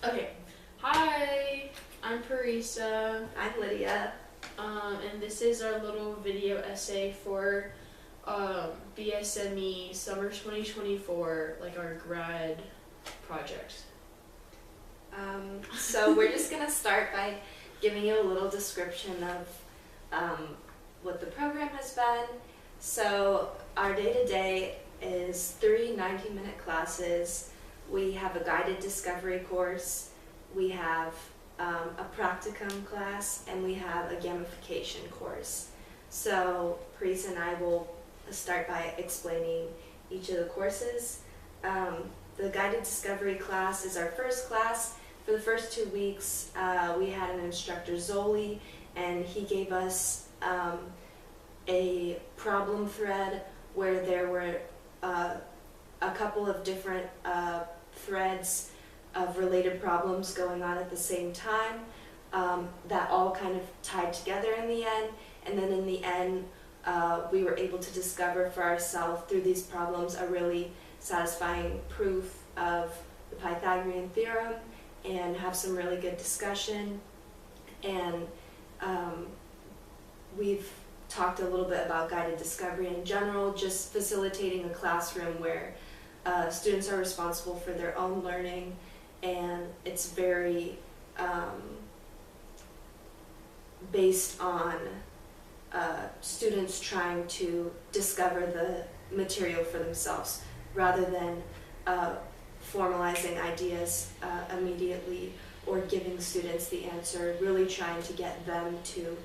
Okay. Hi, I'm Parrisa. I'm Lydia. And this is our little video essay for BSME Summer 2024, like our grad project. So we're just going to start by giving you a little description of what the program has been. So our day-to-day is 3 90-minute classes. We have a guided discovery course, we have a practicum class, and we have a gamification course. So Parrisa and I will start by explaining each of the courses. The guided discovery class is our first class. For the first 2 weeks, we had an instructor, Zoli, and he gave us a problem thread where there were a couple of different threads of related problems going on at the same time that all kind of tied together in the end. And then in the end, we were able to discover for ourselves through these problems a really satisfying proof of the Pythagorean theorem and have some really good discussion. And we've talked a little bit about guided discovery in general, just facilitating a classroom where students are responsible for their own learning, and it's very based on students trying to discover the material for themselves rather than formalizing ideas immediately or giving students the answer, really trying to get them to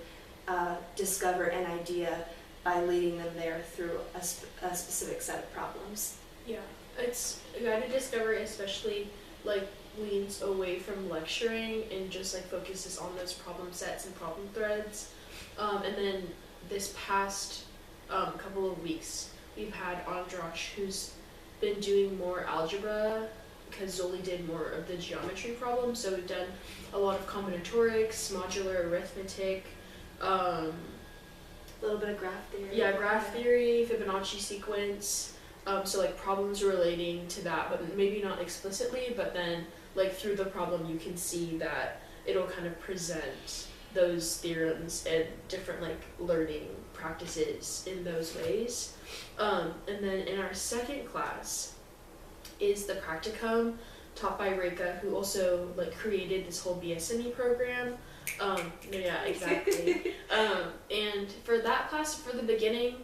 discover an idea by leading them there through a specific set of problems. Yeah, it's guided discovery especially like leans away from lecturing and just like focuses on those problem sets and problem threads. And then this past couple of weeks we've had Androsh, who's been doing more algebra because Zoli did more of the geometry problems. So we've done a lot of combinatorics, modular arithmetic, A little bit of graph theory. yeah, graph theory, Fibonacci sequence. So like problems relating to that, but maybe not explicitly, but then like through the problem you can see that it'll kind of present those theorems and different like learning practices in those ways. And then in our second class is the practicum taught by Reka, who also like created this whole BSME program. Yeah, exactly. And for that class, for the beginning,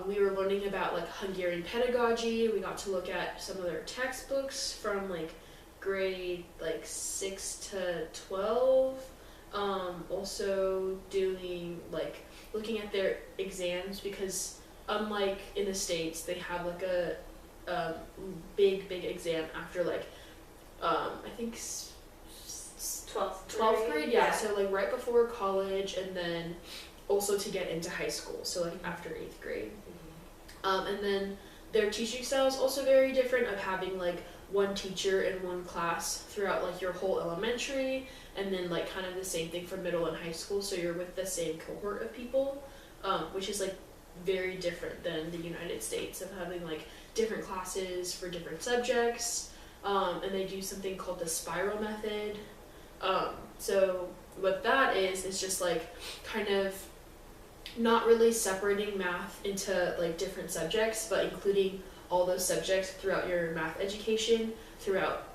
we were learning about like Hungarian pedagogy. We got to look at some of their textbooks from like grade like 6 to 12. Also doing like looking at their exams, because unlike in the States, they have like a big exam after like I think 12th grade, yeah. So like right before college, and then also to get into high school, so like after 8th grade. And then their teaching style is also very different, of having like one teacher in one class throughout like your whole elementary, and then like kind of the same thing for middle and high school, so you're with the same cohort of people, which is like very different than the United States of having like different classes for different subjects. And they do something called the spiral method. So what that is just like kind of not really separating math into like different subjects, but including all those subjects throughout your math education throughout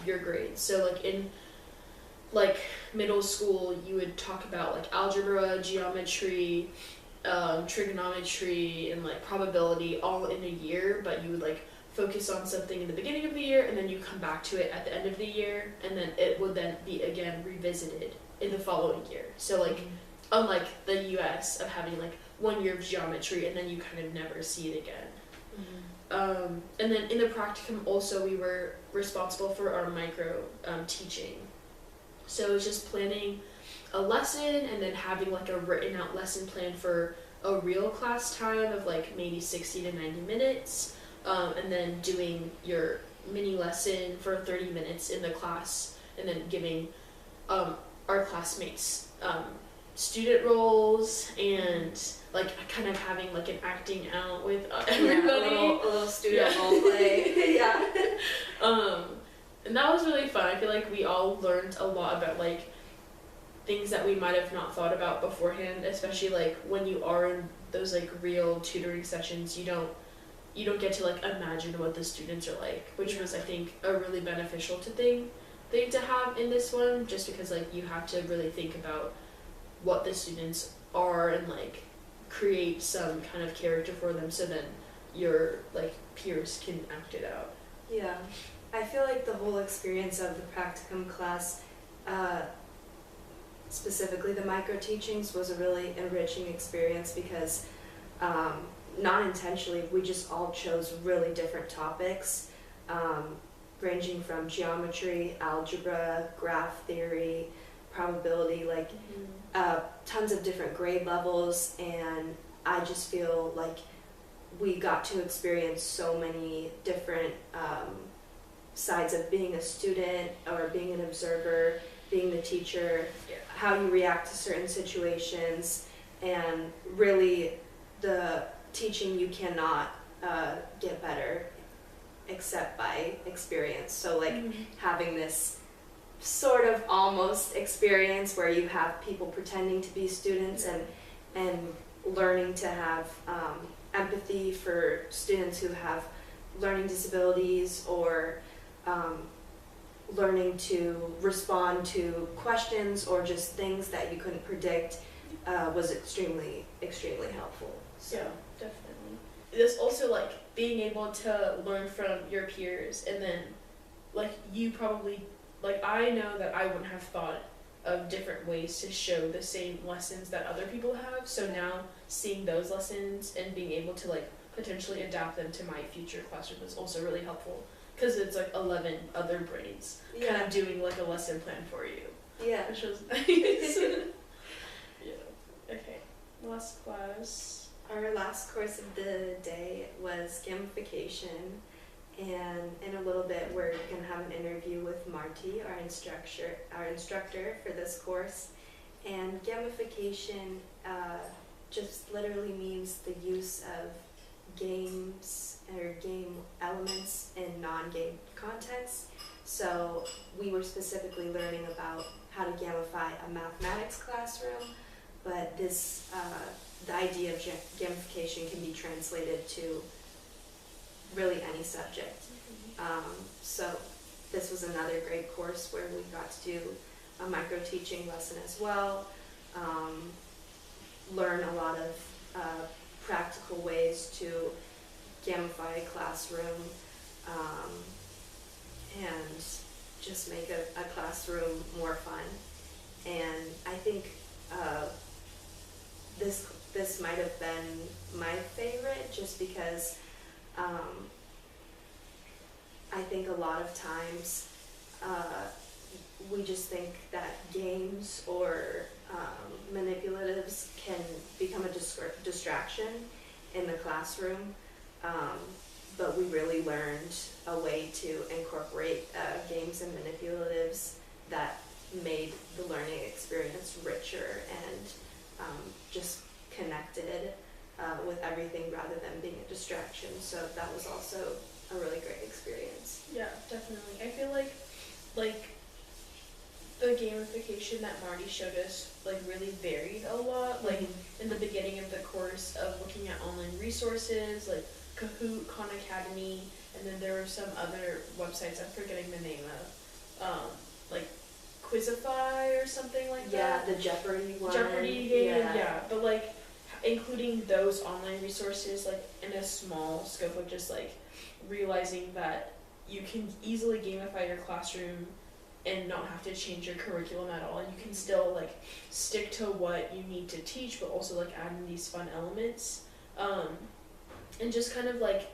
your grades. So like in like middle school, you would talk about like algebra, geometry, trigonometry, and like probability all in a year, but you would like focus on something in the beginning of the year, and then you come back to it at the end of the year, and then it would then be again revisited in the following year. So like unlike the US of having like 1 year of geometry and then you kind of never see it again. And then in the practicum also, we were responsible for our micro teaching. So it's just planning a lesson and then having like a written out lesson plan for a real class time of like maybe 60 to 90 minutes. And then doing your mini lesson for 30 minutes in the class, and then giving our classmates student roles, and like kind of having like an acting out with everybody. A little student role play. Yeah. And that was really fun. I feel like we all learned a lot about like things that we might have not thought about beforehand, especially like when you are in those like real tutoring sessions, you don't get to like imagine what the students are like, which was I think a really beneficial thing to have in this one, just because like you have to really think about what the students are and like create some kind of character for them, so then your like peers can act it out. Yeah, I feel like the whole experience of the practicum class, specifically the micro teachings, was a really enriching experience because not intentionally, we just all chose really different topics, ranging from geometry, algebra, graph theory, probability, like tons of different grade levels, and I just feel like we got to experience so many different sides of being a student or being an observer, being the teacher, how you react to certain situations, and really the teaching you cannot get better except by experience. So like having this sort of almost experience where you have people pretending to be students and learning to have empathy for students who have learning disabilities, or learning to respond to questions or just things that you couldn't predict, was extremely helpful. So. Yeah, definitely. There's also like being able to learn from your peers, and then like you probably, like I know that I wouldn't have thought of different ways to show the same lessons that other people have, so now seeing those lessons and being able to like potentially adapt them to my future classroom is also really helpful, because it's like 11 other brains kind of doing like a lesson plan for you. Yeah. Which was nice. Yeah. Okay. Last class. Our last course of the day was gamification, and in a little bit we're going to have an interview with Marti, our instructor for this course. And gamification just literally means the use of games or game elements in non-game contexts. So we were specifically learning about how to gamify a mathematics classroom, but this the idea of gamification can be translated to really any subject. So this was another great course where we got to do a micro teaching lesson as well, learn a lot of practical ways to gamify a classroom, and just make a classroom more fun. And I think this might have been my favorite, just because I think a lot of times we just think that games or manipulatives can become a distraction in the classroom, but we really learned a way to incorporate games and manipulatives that made the learning experience richer and just connected with everything rather than being a distraction. So that was also a really great experience. Yeah, definitely. I feel like the gamification that Marti showed us like really varied a lot. Like in the beginning of the course of looking at online resources like Kahoot, Khan Academy, and then there were some other websites I'm forgetting the name of, like Quizify or something like that. Yeah, the Jeopardy one. Jeopardy game, yeah. But like including those online resources like in a small scope of just like realizing that you can easily gamify your classroom and not have to change your curriculum at all, and you can still like stick to what you need to teach, but also like add in these fun elements, and just kind of like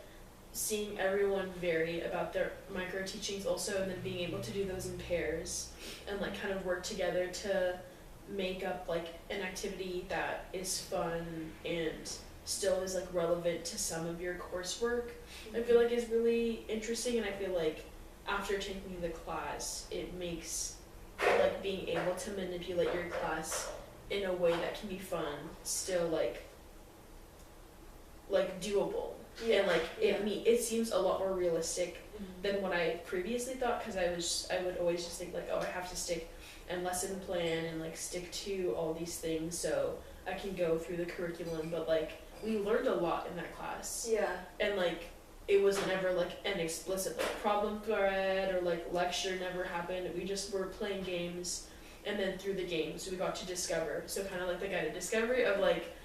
seeing everyone vary about their micro teachings also, and then being able to do those in pairs and like kind of work together to make up like an activity that is fun and still is like relevant to some of your coursework. I feel like is really interesting, and I feel like after taking the class it makes like being able to manipulate your class in a way that can be fun still like doable. And like it seems a lot more realistic than what I previously thought, because I would always just think like, oh, I have to stick and lesson plan and like stick to all these things so I can go through the curriculum. But like we learned a lot in that class. Yeah. And like it was never like an explicit like problem thread or like lecture never happened. We just were playing games, and then through the games we got to discover. So kind of like the guided discovery of like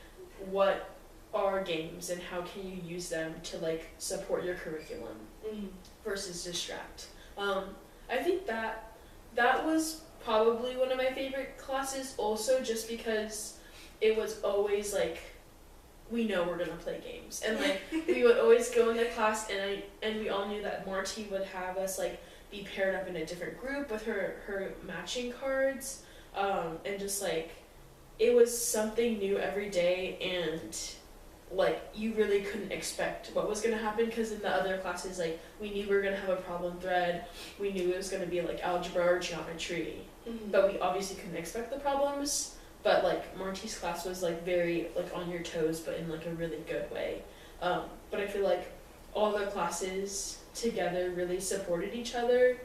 what are games and how can you use them to like support your curriculum versus distract. I think that was probably one of my favorite classes also, just because it was always like we know we're gonna play games, and like we would always go in the class, and we all knew that Marti would have us like be paired up in a different group with her matching cards, and just like it was something new every day, and like you really couldn't expect what was gonna happen, because in the other classes like we knew we were gonna have a problem thread, we knew it was gonna be like algebra or geometry, but we obviously couldn't expect the problems. But like Marti's class was like very like on your toes, but in like a really good way. But I feel like all the classes together really supported each other,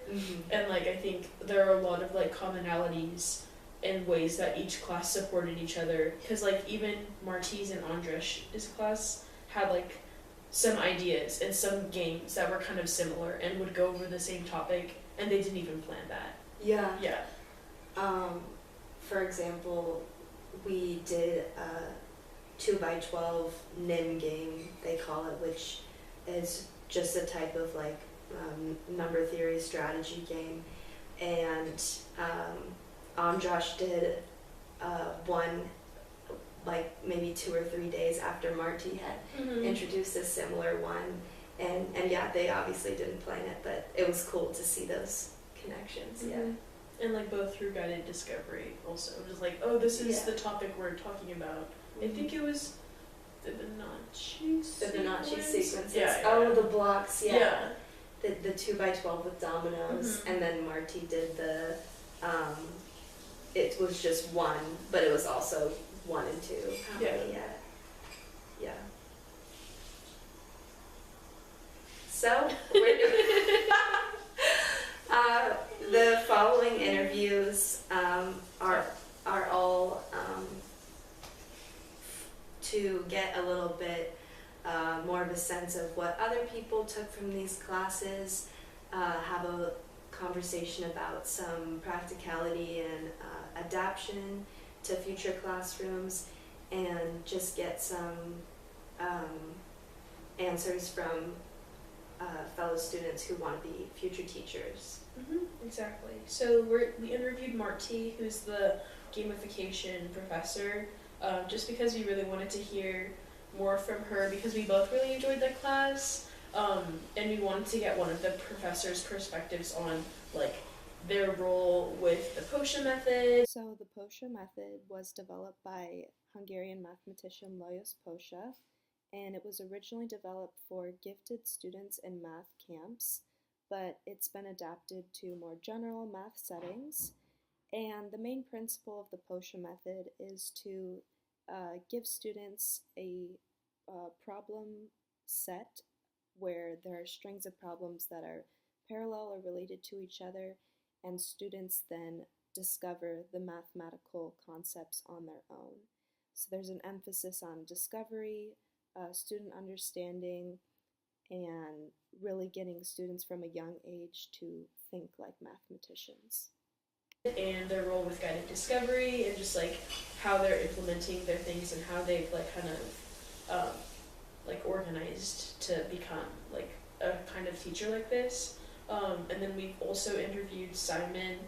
and like I think there are a lot of like commonalities in ways that each class supported each other. Because like even Marti's and Andresh's class had like some ideas and some games that were kind of similar and would go over the same topic, and they didn't even plan that. Yeah. Yeah. For example, we did a 2x12 NIM game, they call it, which is just a type of like number theory strategy game. And Androsh did one like maybe 2 or 3 days after Marti had introduced a similar one. And yeah, they obviously didn't plan it, but it was cool to see those connections. Yeah. And like both through guided discovery also. Just like, oh, this is the topic we're talking about. I think it was Fibonacci sequences. Yeah. Oh, the blocks, yeah. The 2x12 with dominoes, and then Marti did the it was just 1, but it was also 1 and 2. How many? Yeah. So we're doing the following interviews are all to get a little bit more of a sense of what other people took from these classes, have a conversation about some practicality and adaptation to future classrooms, and just get some answers from fellow students who want to be future teachers. Exactly. So we interviewed Marti, who's the gamification professor, just because we really wanted to hear more from her, because we both really enjoyed the class, and we wanted to get one of the professor's perspectives on like their role with the POSHA method. So the POSHA method was developed by Hungarian mathematician Lajos Posha, and it was originally developed for gifted students in math camps, but it's been adapted to more general math settings. And the main principle of the POSHA method is to give students a problem set where there are strings of problems that are parallel or related to each other, and students then discover the mathematical concepts on their own. So there's an emphasis on discovery, student understanding, and really getting students from a young age to think like mathematicians. And their role with guided discovery, and just like how they're implementing their things, and how they've like kind of like organized to become like a kind of teacher like this. And then we've also interviewed Simon,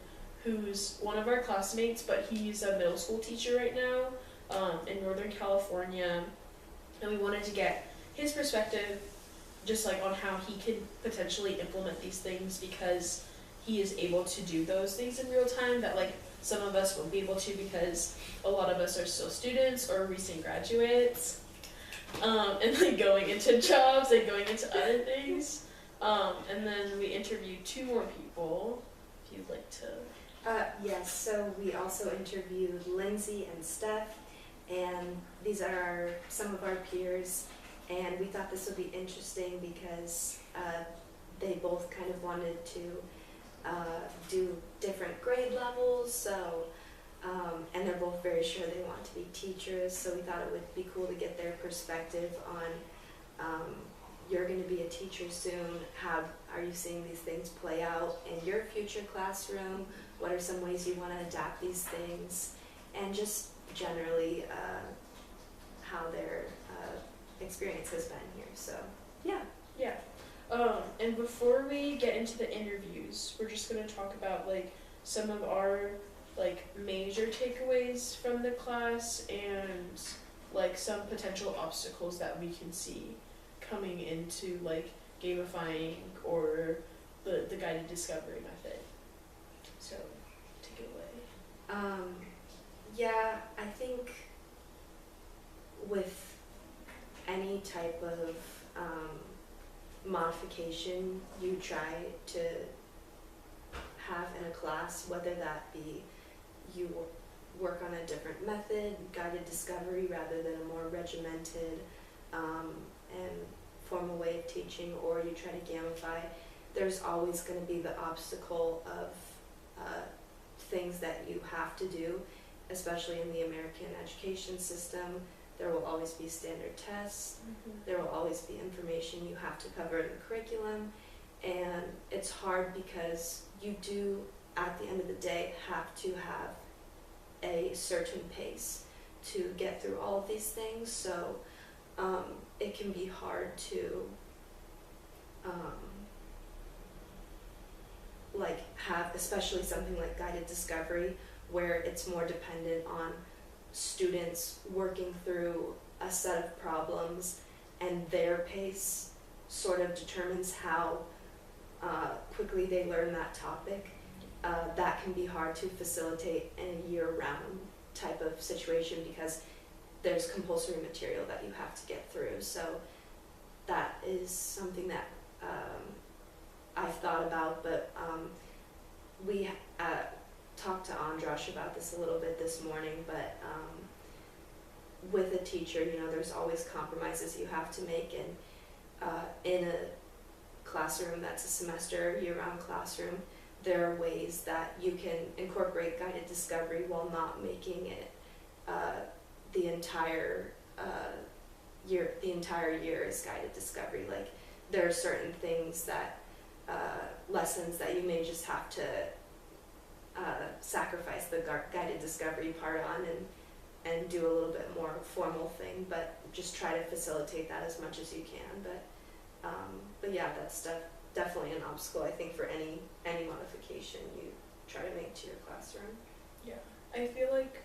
who's one of our classmates, but he's a middle school teacher right now in Northern California, and we wanted to get his perspective just like on how he can potentially implement these things, because he is able to do those things in real time that like some of us won't be able to, because a lot of us are still students or recent graduates, and like going into jobs and going into other things. And then we interviewed 2 more people, if you'd like to. Yes, so we also interviewed Lindsay and Steph, and these are some of our peers, and we thought this would be interesting because they both kind of wanted to do different grade levels, so and they're both very sure they want to be teachers, so we thought it would be cool to get their perspective on you're going to be a teacher soon. How are you seeing these things play out in your future classroom? What are some ways you want to adapt these things? And just generally how their experience has been here. So, yeah. Yeah. And before we get into the interviews, we're just going to talk about like some of our like major takeaways from the class and like some potential obstacles that we can see coming into like gamifying or the guided discovery method. So, take it away. Yeah, I think with any type of modification you try to have in a class, whether that be you work on a different method, guided discovery, rather than a more regimented and formal way of teaching, or you try to gamify, there's always going to be the obstacle of things that you have to do, especially in the American education system. There will always be standard tests. There will always be information you have to cover in the curriculum, and it's hard because you do, at the end of the day, have to have a certain pace to get through all of these things, so it can be hard to like have, especially something like guided discovery, where it's more dependent on students working through a set of problems, and their pace sort of determines how quickly they learn that topic. That can be hard to facilitate in a year-round type of situation because there's compulsory material that you have to get through. So that is something that I've thought about, but we talked to Androsh about this a little bit this morning, but with a teacher, you know, there's always compromises you have to make, and in a classroom that's a semester, year-round classroom, there are ways that you can incorporate guided discovery while not making it the entire year is guided discovery. Like, there are certain things that lessons that you may just have to sacrifice the guided discovery part on and do a little bit more formal thing, but just try to facilitate that as much as you can. But yeah, that's definitely an obstacle, I think, for any modification you try to make to your classroom. Yeah, I feel like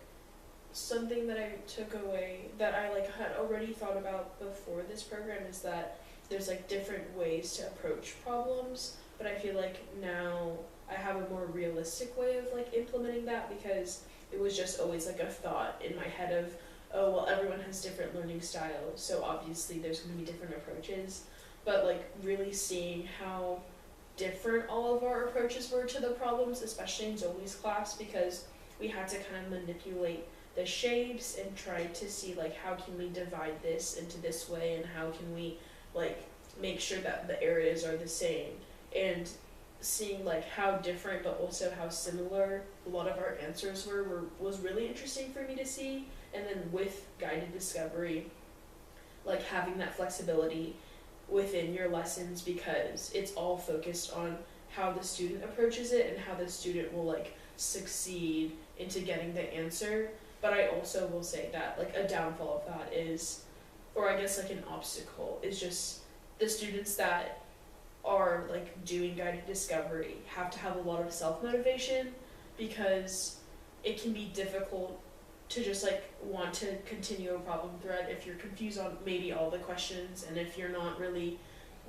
something that I took away that I like had already thought about before this program is that there's like different ways to approach problems, but I feel like now I have a more realistic way of like implementing that, because it was just always like a thought in my head of, oh well, everyone has different learning styles, so obviously there's going to be different approaches, but like really seeing how different all of our approaches were to the problems, especially in Zoli's class, because we had to kind of manipulate the shapes and try to see like how can we divide this into this way, and how can we like make sure that the areas are the same, and seeing like how different but also how similar a lot of our answers was really interesting for me to see. And then with guided discovery, like having that flexibility within your lessons, because it's all focused on how the student approaches it and how the student will like succeed into getting the answer. But I also will say that like a downfall of that is, or I guess like an obstacle, is just the students that are like doing guided discovery have to have a lot of self-motivation, because it can be difficult to just like want to continue a problem thread if you're confused on maybe all the questions, and if you're not really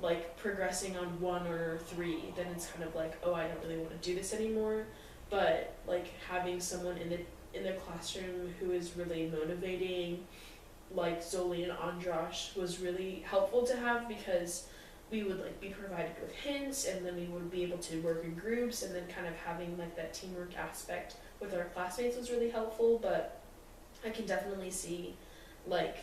like progressing on 1 or 3, then it's kind of like, oh, I don't really want to do this anymore. But like having someone in the classroom who is really motivating, like Zoli and Androsh, was really helpful to have, because we would like be provided with hints, and then we would be able to work in groups, and then kind of having like that teamwork aspect with our classmates was really helpful. But I can definitely see like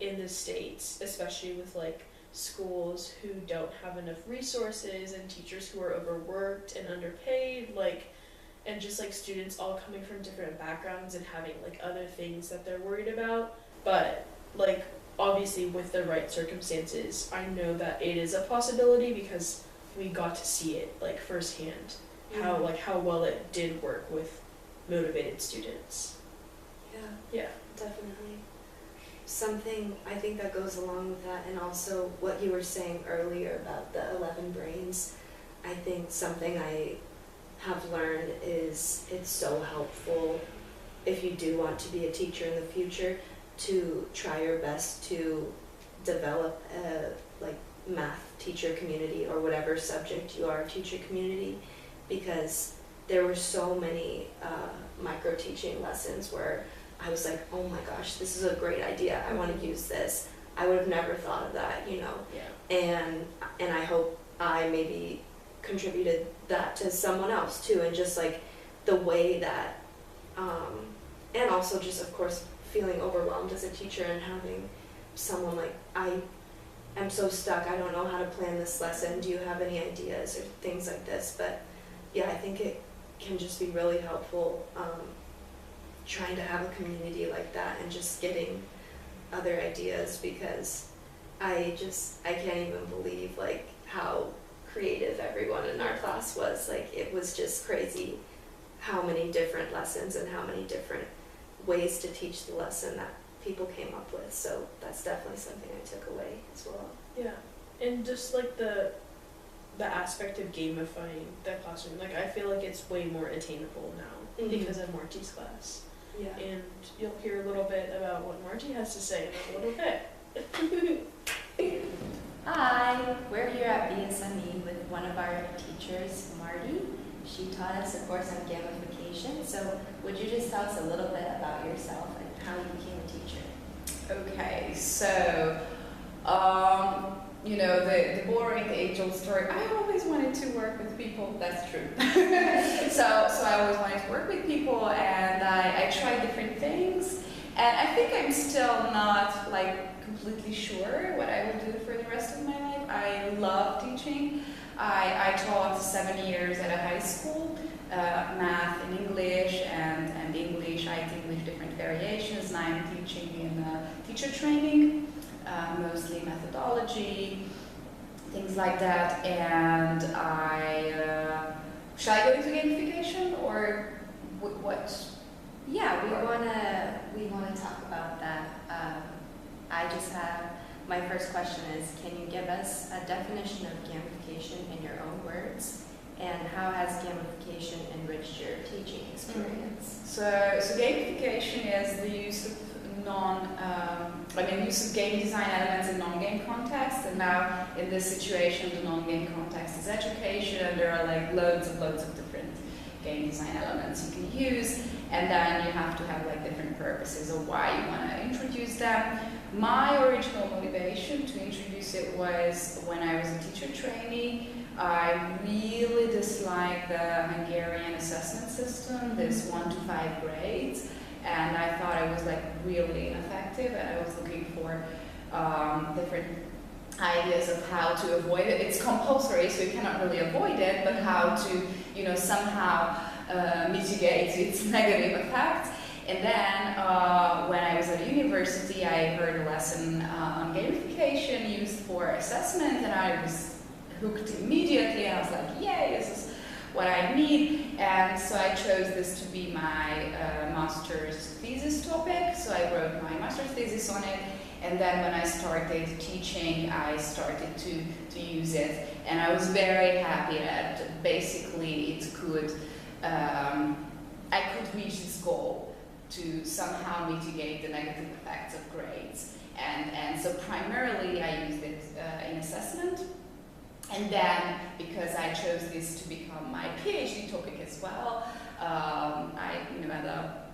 in the States, especially with like schools who don't have enough resources and teachers who are overworked and underpaid, like, and just like students all coming from different backgrounds and having like other things that they're worried about. But like obviously with the right circumstances, I know that it is a possibility because we got to see it like firsthand, how well it did work with motivated students. Yeah, definitely. Something I think that goes along with that, and also what you were saying earlier about the 11 brains, I think something I have learned is it's so helpful if you do want to be a teacher in the future to try your best to develop a like math teacher community or whatever subject you are teacher community, because there were so many micro teaching lessons where I was like, oh my gosh, this is a great idea. I want to use this. I would have never thought of that, you know. Yeah. And I hope I maybe contributed that to someone else too, and just like the way that, and also just of course feeling overwhelmed as a teacher and having someone like, I am so stuck. I don't know how to plan this lesson. Do you have any ideas or things like this? But yeah, I think it can just be really helpful. Trying to have a community like that and just getting other ideas, because I can't even believe like how creative everyone in our class was. Like it was just crazy how many different lessons and how many different ways to teach the lesson that people came up with. So that's definitely something I took away as well. Yeah, and just like the aspect of gamifying the classroom, like I feel like it's way more attainable now because of Marti's class. Yeah. And you'll hear a little bit about what Marti has to say in a little bit. Hi, we're here at BSME with one of our teachers, Marti. She taught us a course on gamification. So would you just tell us a little bit about yourself and how you became a teacher? Okay, so, you know, the boring age-old story, I always wanted to work with people, that's true. so I always wanted to work with people, and I tried different things, and I think I'm still not like completely sure what I will do for the rest of my life. I love teaching. I taught 7 years at a high school, math and English, and English, I think with different variations, and I'm teaching in teacher training. Mostly methodology, things like that, and shall I go into gamification or what? Yeah, we wanna talk about that. I just have, my first question is, can you give us a definition of gamification in your own words, and how has gamification enriched your teaching experience? So gamification is the use of use of game design elements in non-game context, and now in this situation the non-game context is education, and there are like loads of different game design elements you can use, and then you have to have like different purposes of why you want to introduce them. My original motivation to introduce it was when I was a teacher trainee. I really disliked the Hungarian assessment system, this 1 to 5 grades. And I thought it was like really ineffective, and I was looking for different ideas of how to avoid it. It's compulsory, so you cannot really avoid it, but how to, you know, somehow mitigate its negative effects. And then when I was at university, I heard a lesson on gamification used for assessment, and I was hooked immediately. I was like, yay, this is what I need, and so I chose this to be my master's thesis topic. So I wrote my master's thesis on it, and then when I started teaching, I started to use it, and I was very happy that basically it could, I could reach this goal to somehow mitigate the negative effects of grades, and so primarily I used it in assessment. And then, because I chose this to become my PhD topic as well, I had a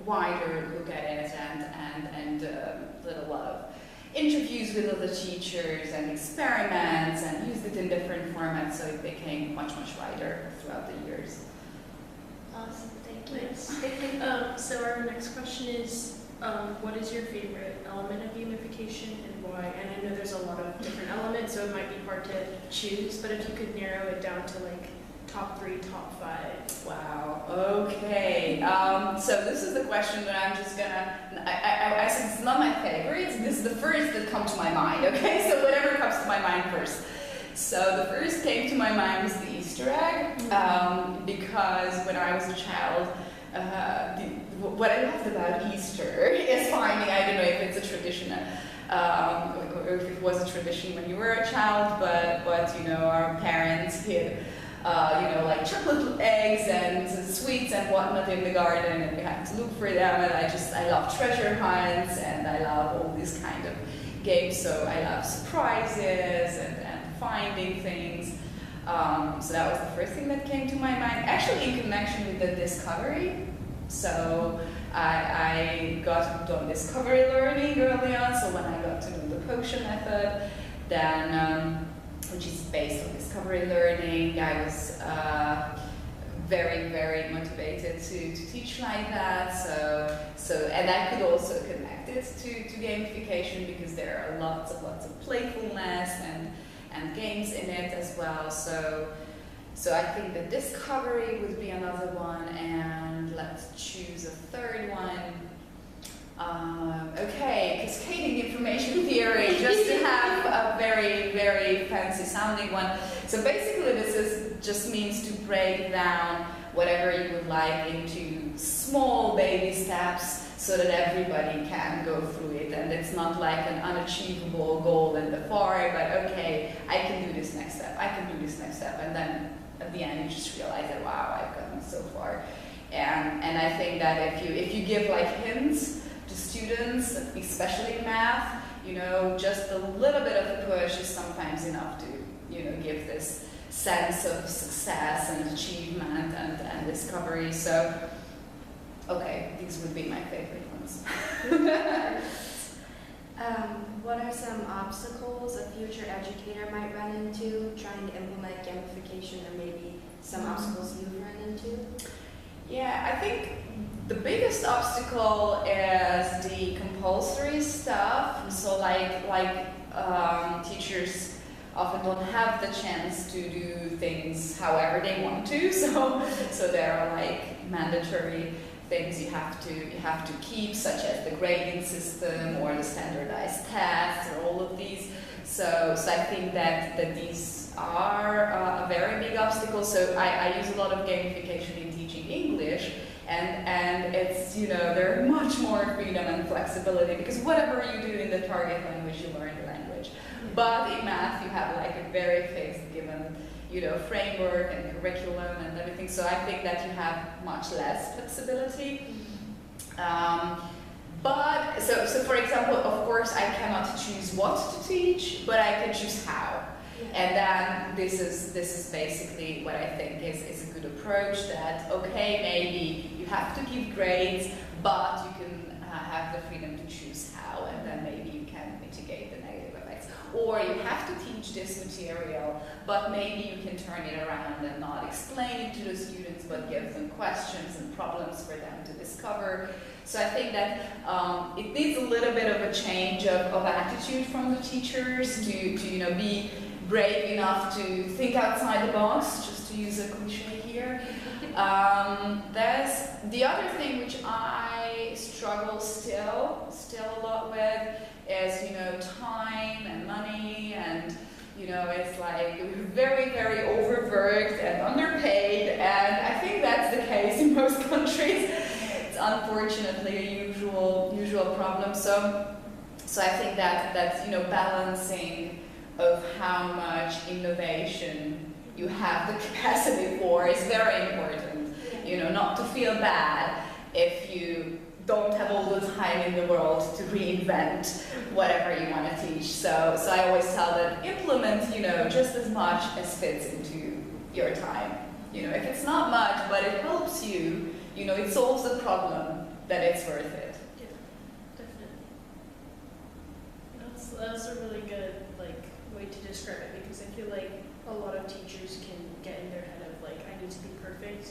wider look at it and did a lot of interviews with other teachers and experiments, and used it in different formats, so it became much wider throughout the years. Awesome, thank you. Nice. So our next question is, What is your favorite element of gamification and why? And I know there's a lot of different elements, so it might be hard to choose, but if you could narrow it down to like top 3, top 5. Wow. Okay. So this is the question that I'm just gonna. I said it's not my favorites. This is the first that comes to my mind. Okay. So whatever comes to my mind first. So the first came to my mind was the Easter egg, because when I was a child, what I loved about Easter is finding. I don't know if it's a tradition. Or if it was a tradition when you were a child, but you know, our parents hid like chocolate eggs and sweets and whatnot in the garden, and we had to look for them. And I love treasure hunts, and I love all these kind of games. So I love surprises and finding things. So that was the first thing that came to my mind, actually in connection with the discovery. So I got hooked on discovery learning early on. So when I got to know the potion method, then which is based on discovery learning, I was very, very motivated to teach like that. So and I could also connect it to gamification, because there are lots of playfulness and games in it as well. So I think that discovery would be another one, and let's choose a third one. Okay, cascading information theory, just to have a very, very fancy sounding one. So basically this just means to break down whatever you would like into small baby steps so that everybody can go through it, and it's not like an unachievable goal in the far, but okay, I can do this next step, and then at the end you just realize that, wow, I've gotten so far. And I think that if you give like hints to students, especially in math, you know, just a little bit of a push is sometimes enough to, you know, give this sense of success and achievement and discovery. So, okay, these would be my favorite ones. What are some obstacles a future educator might run into trying to implement gamification, or maybe some obstacles you've run into? Yeah, I think the biggest obstacle is the compulsory stuff. So teachers often don't have the chance to do things however they want to. So there are like mandatory things you have to keep, such as the grading system or the standardized tests or all of these. So I think that these are a very big obstacle. So I use a lot of gamification in teaching English, and it's, you know, there's much more freedom and flexibility, because whatever you do in the target language, you learn the language. But in math, you have like a very fixed given, you know, framework and curriculum and everything. So I think that you have much less flexibility. But so for example, of course, I cannot choose what to teach, but I can choose how. And then this is basically what I think is a good approach. That okay, maybe you have to give grades, but you can have the freedom to choose how, and then maybe you can mitigate the negative effects. Or you have to teach this material, but maybe you can turn it around and not explain it to the students, but give them questions and problems for them to discover. So I think that it needs a little bit of a change of attitude from the teachers to you know, be brave enough to think outside the box, just to use a cliche here. There's the other thing which I struggle still a lot with is, you know, time and money, and you know, it's like we're very, very overworked and underpaid, and I think that's the case in most countries. It's unfortunately a usual problem. So I think that you know, balancing of how much innovation you have the capacity for is very important. You know, not to feel bad if you don't have all the time in the world to reinvent whatever you want to teach. So I always tell them, implement, you know, just as much as fits into your time. You know, if it's not much, but it helps you, you know, it solves the problem, then it's worth it. Yeah, definitely. That's a really good way to describe it, because I feel like a lot of teachers can get in their head of like, I need to be perfect,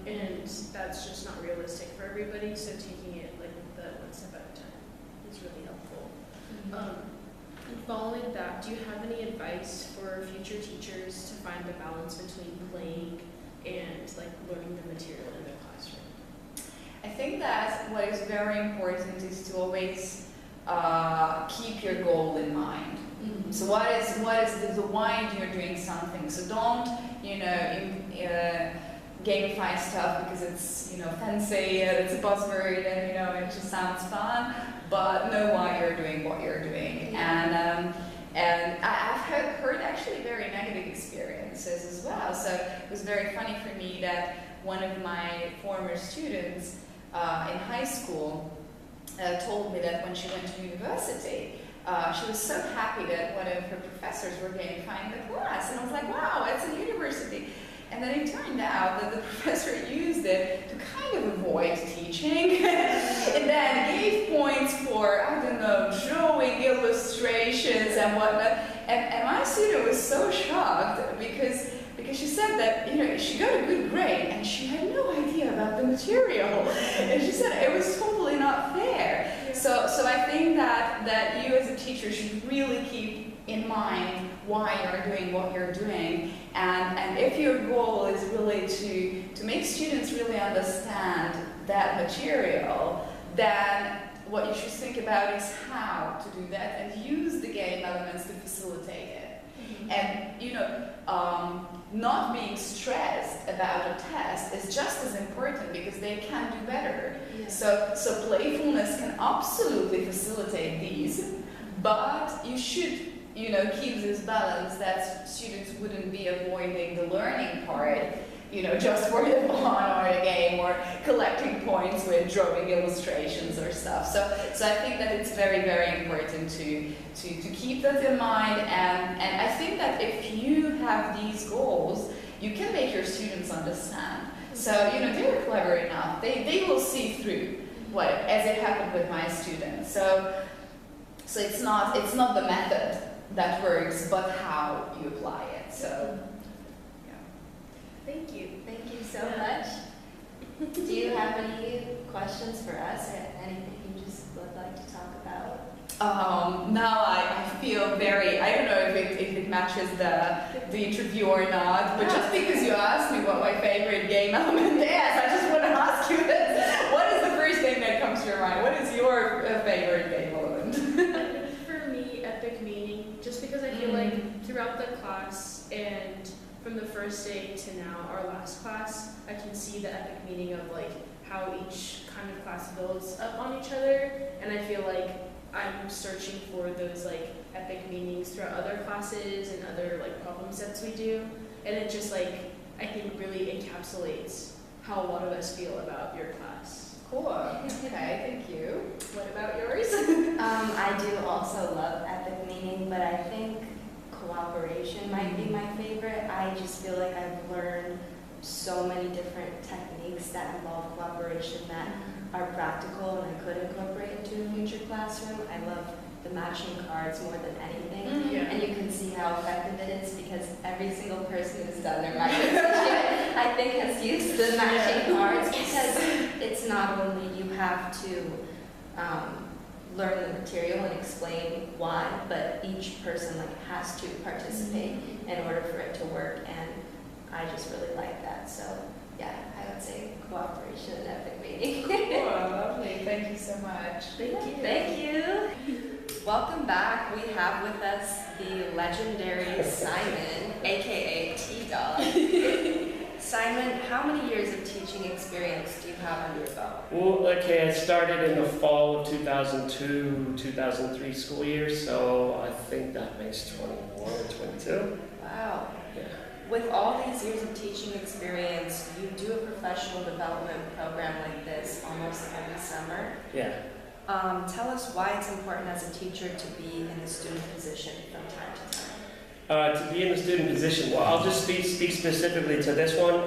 and that's just not realistic for everybody, so taking it like the one step at a time is really helpful. And following that, do you have any advice for future teachers to find the balance between playing and like learning the material in the classroom? I think that what is very important is to always keep your goal in mind. So what is the why you're doing something? So don't, gamify stuff because it's, fancy and it's a buzzword and, it just sounds fun, but know why you're doing what you're doing. And I've heard actually very negative experiences as well. So it was very funny for me that one of my former students in high school told me that when she went to university, she was so happy that one of her professors were gamifying the class. And I was like, wow, it's a university. And then it turned out that the professor used it to kind of avoid teaching and then gave points for, I don't know, drawing illustrations and whatnot. And my student was so shocked because she said that, she got a good grade and she had no idea about the material. And she said it was totally not fair. So I think that you as a teacher should really keep in mind why you're doing what you're doing. And if your goal is really to make students really understand that material, then what you should think about is how to do that and use the game elements to facilitate it. And not being stressed about a test is just as important because they can do better. Yeah. So playfulness can absolutely facilitate these, but you should keep this balance that students wouldn't be avoiding the learning part, just for the fun or a game or collecting points with drawing illustrations or stuff. So I think that it's very, very important to keep that in mind. And I think that if you have these goals, you can make your students understand. So, they're clever enough. They will see through as it happened with my students. So it's not the method that works, but how you apply it. So, yeah. Thank you so much. Do you have any questions for us or anything you just would like to talk about? Now I feel very, I don't know if it matches the interview or not, but just because you asked me what my favorite game element is, I just want to ask you this. What is the first thing that comes to your mind? What is your favorite game element? For me, epic meaning, just because I feel like throughout the class and from the first day to now, our last class, I can see the epic meaning of like how each kind of class builds up on each other, and I feel like I'm searching for those like epic meanings throughout other classes and other like problem sets we do, and it just like I think really encapsulates how a lot of us feel about your class. Cool. Okay, thank you. What about yours? I do also love epic meaning, but I think cooperation might be my favorite. I just feel like I've learned so many different techniques that involve cooperation that are practical and I could incorporate into a future classroom. I love the matching cards more than anything. Yeah. And you can see how effective it is because every single person who's done their microteaching, I think, has used the matching cards because it's not only you have to learn the material and explain why, but each person has to participate in order for it to work, and I just really like that. So yeah, I would say cooperation and epic meaning. Cool, lovely. Thank you so much. Thank you. Welcome back. We have with us the legendary Simon, aka T-Dog. Simon, how many years of teaching experience do you have under your belt? Well, okay, I started in the fall of 2002, 2003 school year, so I think that makes 21 or 22. Wow. Yeah. With all these years of teaching experience, you do a professional development program like this almost every summer. Yeah. Tell us why it's important as a teacher to be in the student position from time to time. To be in the student position, well, I'll just speak specifically to this one.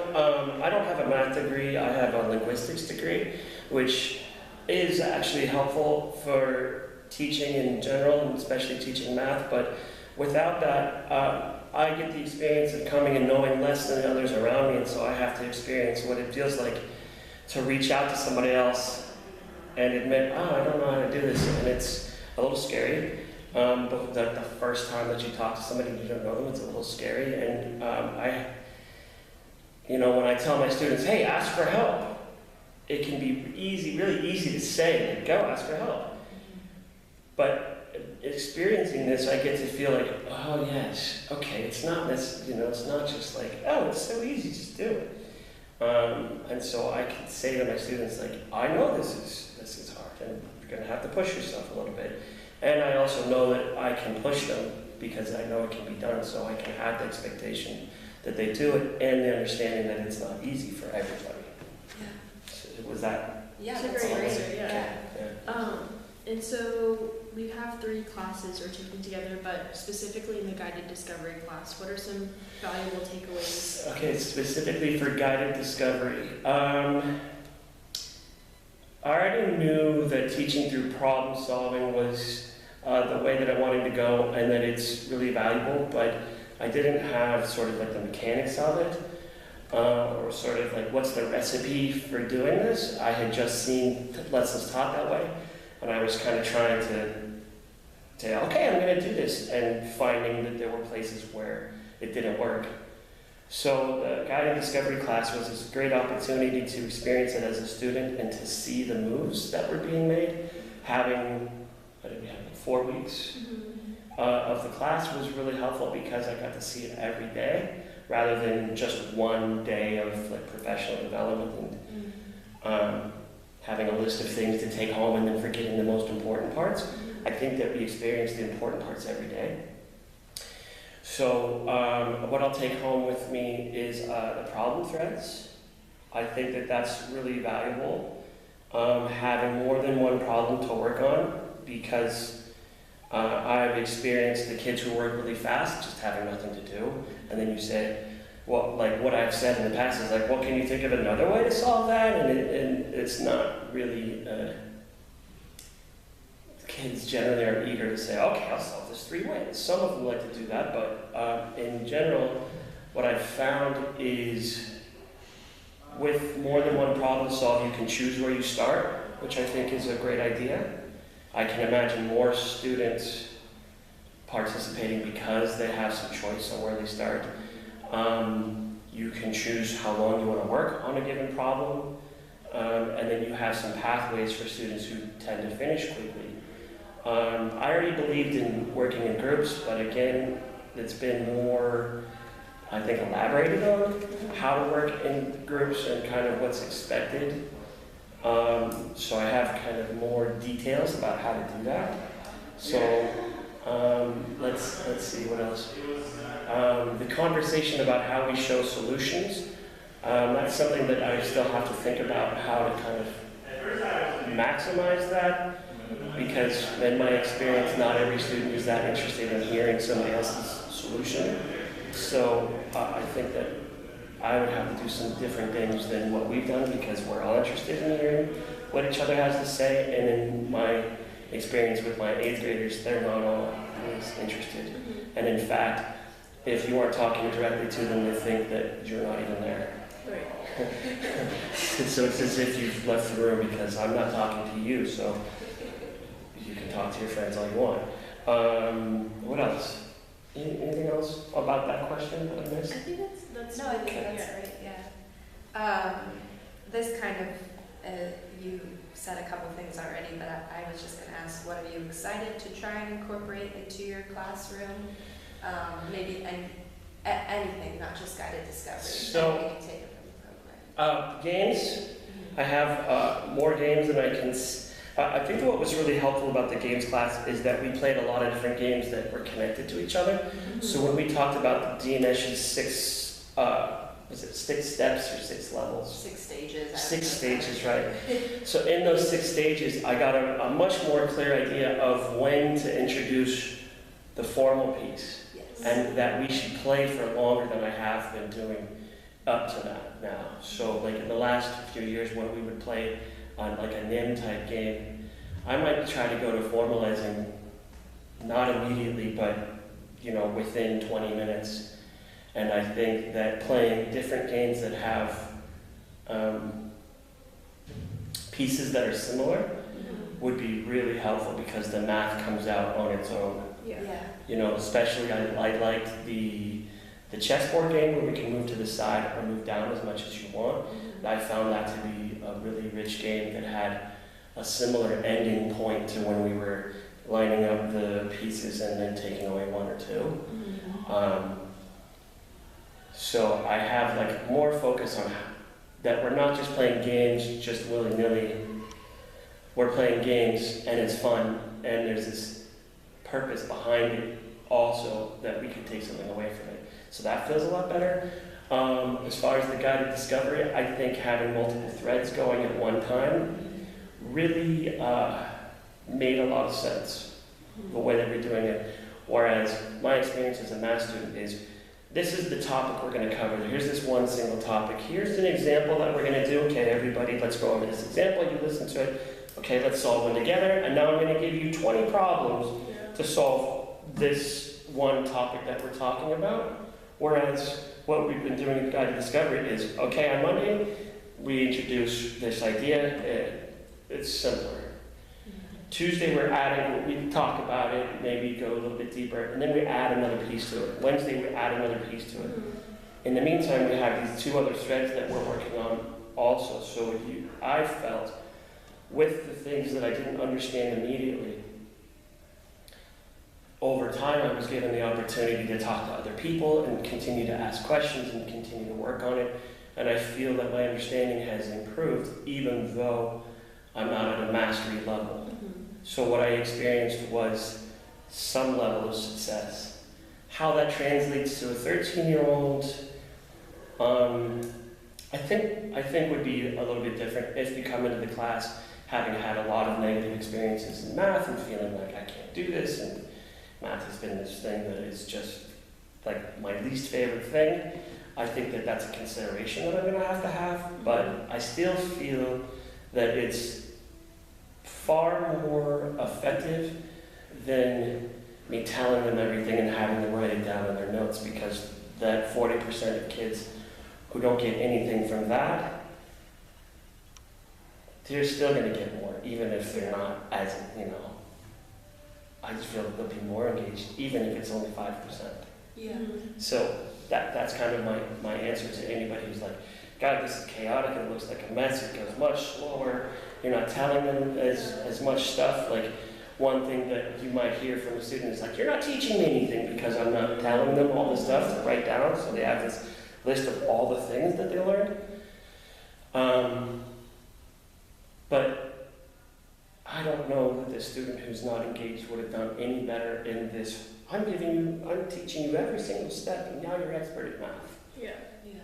I don't have a math degree, I have a linguistics degree, which is actually helpful for teaching in general, and especially teaching math, but without that, I get the experience of coming and knowing less than the others around me, and so I have to experience what it feels like to reach out to somebody else and admit, oh, I don't know how to do this, and it's a little scary. But the first time that you talk to somebody and you don't know them, it's a little scary. And when I tell my students, hey, ask for help, it can be really easy to say, like, go ask for help. But experiencing this, I get to feel like, oh yes, okay, it's not this, it's not just like, oh, it's so easy, just do it. And so I can say to my students, like, I know this is hard, and you're going to have to push yourself a little bit. And I also know that I can push them because I know it can be done, so I can have the expectation that they do it and the understanding that it's not easy for everybody. Yeah. So was that? Yeah, It's a that's great great. answer, yeah. Yeah. And so we have 3 classes we're taking together, but specifically in the guided discovery class, what are some valuable takeaways? Okay, specifically for guided discovery. I already knew that teaching through problem solving was the way that I wanted to go, and that it's really valuable, but I didn't have sort of like the mechanics of it, or sort of like what's the recipe for doing this. I had just seen lessons taught that way, and I was kind of trying to say, okay, I'm going to do this, and finding that there were places where it didn't work. So the guided discovery class was this great opportunity to experience it as a student and to see the moves that were being made. Having, what did we have, 4 weeks of the class was really helpful because I got to see it every day rather than just one day of like professional development and having a list of things to take home and then forgetting the most important parts. I think that we experience the important parts every day. So what I'll take home with me is the problem threads. I think that that's really valuable, having more than one problem to work on, because I've experienced the kids who work really fast just having nothing to do, and then you say, well, like what I've said in the past is like, well, can you think of another way to solve that? And it's not really, kids generally are eager to say, okay, I'll solve this 3 ways. Some of them like to do that, but in general, what I've found is with more than one problem to solve, you can choose where you start, which I think is a great idea. I can imagine more students participating because they have some choice on where they start. You can choose how long you want to work on a given problem, and then you have some pathways for students who tend to finish quickly. I already believed in working in groups, but again, it's been more, I think, elaborated on how to work in groups and kind of what's expected. So I have kind of more details about how to do that. So let's see what else. The conversation about how we show solutions, that's something that I still have to think about how to kind of maximize that, because in my experience, not every student is that interested in hearing somebody else's solution. So I think that I would have to do some different things than what we've done, because we're all interested in hearing what each other has to say. And in my experience with my 8th graders, they're not all as interested. And in fact, if you aren't talking directly to them, they think that you're not even there. Right. So it's as if you've left the room because I'm not talking to you, so you can talk to your friends all you want. What else? Anything else about that question that I missed? I think that's No, I think that's yeah. right, yeah. This kind of, you said a couple things already, but I was just going to ask, what are you excited to try and incorporate into your classroom? Maybe anything, not just guided discovery. So, anything you can take it from the program. Games. I have more games than I can. I think that what was really helpful about the games class is that we played a lot of different games that were connected to each other. So when we talked about the DNS's 6, was it 6 steps or 6 levels? 6 stages. 6 stages, right. So in those 6 stages, I got a much more clear idea of when to introduce the formal piece, and that we should play for longer than I have been doing up to that now. So like in the last few years when we would play on like a NIM type game, I might try to go to formalizing, not immediately, but within 20 minutes. And I think that playing different games that have pieces that are similar would be really helpful, because the math comes out on its own. Especially I liked the chessboard game where we can move to the side or move down as much as you want. I found that to be a really rich game that had a similar ending point to when we were lining up the pieces and then taking away one or two. So I have like more focus on that we're not just playing games just willy-nilly. We're playing games and it's fun, and there's this purpose behind it also, that we can take something away from it. So that feels a lot better. As far as the guided discovery, I think having multiple threads going at one time really made a lot of sense, the way that we're doing it. Whereas my experience as a math student is, this is the topic we're going to cover. Here's this one single topic. Here's an example that we're going to do. Okay, everybody, let's go over this example. You listen to it. Okay, let's solve one together. And now I'm going to give you 20 problems to solve this one topic that we're talking about. Whereas what we've been doing in guided discovery is, okay, on Monday, we introduce this idea. It's simpler. Tuesday, we're adding, we talk about it, maybe go a little bit deeper, and then we add another piece to it. Wednesday, we add another piece to it. In the meantime, we have these two other threads that we're working on also. So I felt, with the things that I didn't understand immediately, over time, I was given the opportunity to talk to other people and continue to ask questions and continue to work on it. And I feel that my understanding has improved, even though I'm not at a mastery level. So what I experienced was some level of success. How that translates to a 13-year-old, I think would be a little bit different if you come into the class having had a lot of negative experiences in math and feeling like I can't do this, and math has been this thing that is just like my least favorite thing. I think that that's a consideration that I'm going to have, but I still feel that it's far more effective than me telling them everything and having them write it down in their notes, because that 40% of kids who don't get anything from that, they're still going to get more, even if they're not as, I just feel that they'll be more engaged, even if it's only 5%. So that's kind of my answer to anybody who's like, God, this is chaotic, it looks like a mess, it goes much slower, you're not telling them as much stuff. Like, one thing that you might hear from a student is like, you're not teaching me anything because I'm not telling them all the stuff to write down, so they have this list of all the things that they learned. But I don't know that the student who's not engaged would have done any better in this. I'm teaching you every single step, and now you're expert at math.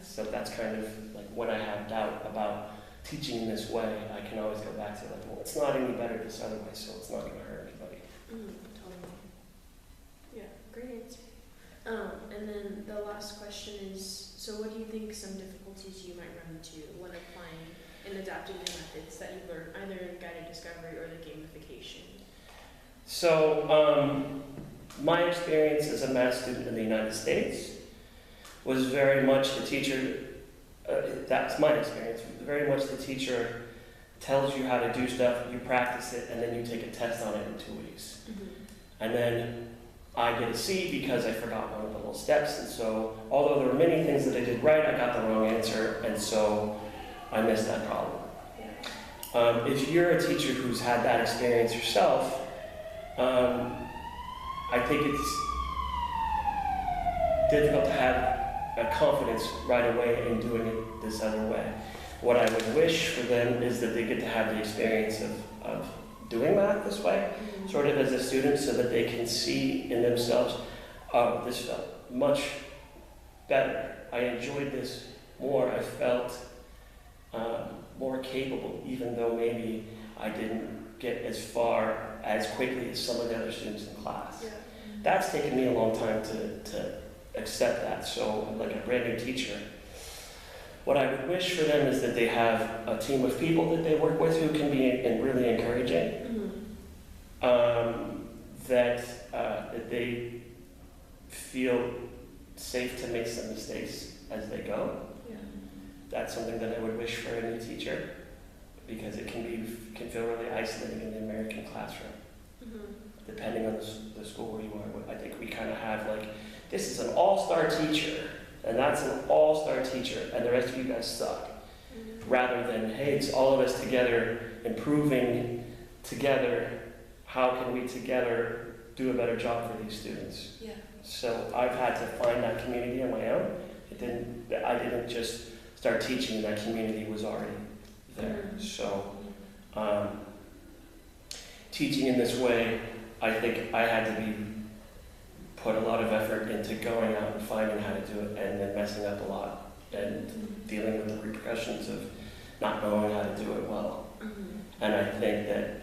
So that's kind of like when I have doubt about teaching in this way, I can always go back to like, well, it's not any better this other way, so it's not going to hurt anybody. Totally. Yeah, great answer. And then the last question is, so what do you think some difficulties you might run into when applying and adapting the methods that you've learned, either in guided discovery or the gamification? So, my experience as a math student in the United States was very much the teacher, that's my experience, very much the teacher tells you how to do stuff, you practice it, and then you take a test on it in 2 weeks. And then I get a C because I forgot one of the little steps, and so although there were many things that I did right, I got the wrong answer, and so I missed that problem. If you're a teacher who's had that experience yourself, I think it's difficult to have a confidence right away in doing it this other way. What I would wish for them is that they get to have the experience of doing math this way, sort of as a student, so that they can see in themselves, oh, this felt much better. I enjoyed this more. I felt more capable, even though maybe I didn't get as far as quickly as some of the other students in class. That's taken me a long time to accept that. So, like a brand new teacher, what I would wish for them is that they have a team of people that they work with who can be really encouraging. That they feel safe to make some mistakes as they go. Yeah. That's something that I would wish for a new teacher, because it can feel really isolating in the American classroom. Depending on the school where you are. I think we kind of have like, this is an all-star teacher, and that's an all-star teacher, and the rest of you guys suck. Rather than, hey, it's all of us together, improving together, how can we together do a better job for these students? Yeah. So I've had to find that community on my own. I didn't just start teaching, that community was already there. So teaching in this way, I think I had to put a lot of effort into going out and finding how to do it, and then messing up a lot and dealing with the repercussions of not knowing how to do it well. And I think that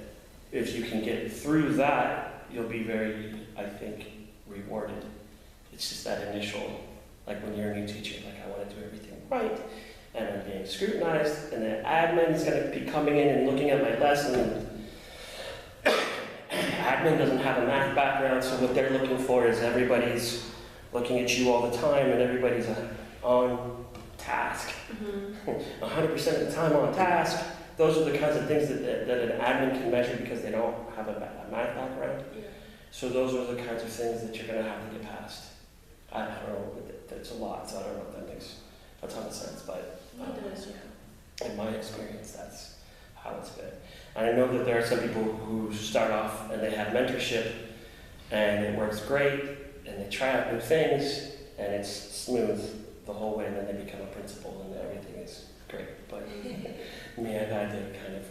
if you can get through that, you'll be very, I think, rewarded. It's just that initial, like when you're a new teacher, like I want to do everything right, and I'm being scrutinized, and the admin is going to be coming in and looking at my lesson. Admin doesn't have a math background, so what they're looking for is everybody's looking at you all the time, and everybody's on task. 100% of the time on task. Those are the kinds of things that an admin can measure because they don't have a math background. So those are the kinds of things that you're going to have to get past. I don't know, it's a lot, so I don't know if that makes a ton of sense, but in my experience, that's how it's been. And I know that there are some people who start off and they have mentorship, and it works great, and they try out new things, and it's smooth the whole way, and then they become a principal, and everything is great. But me, I've had to kind of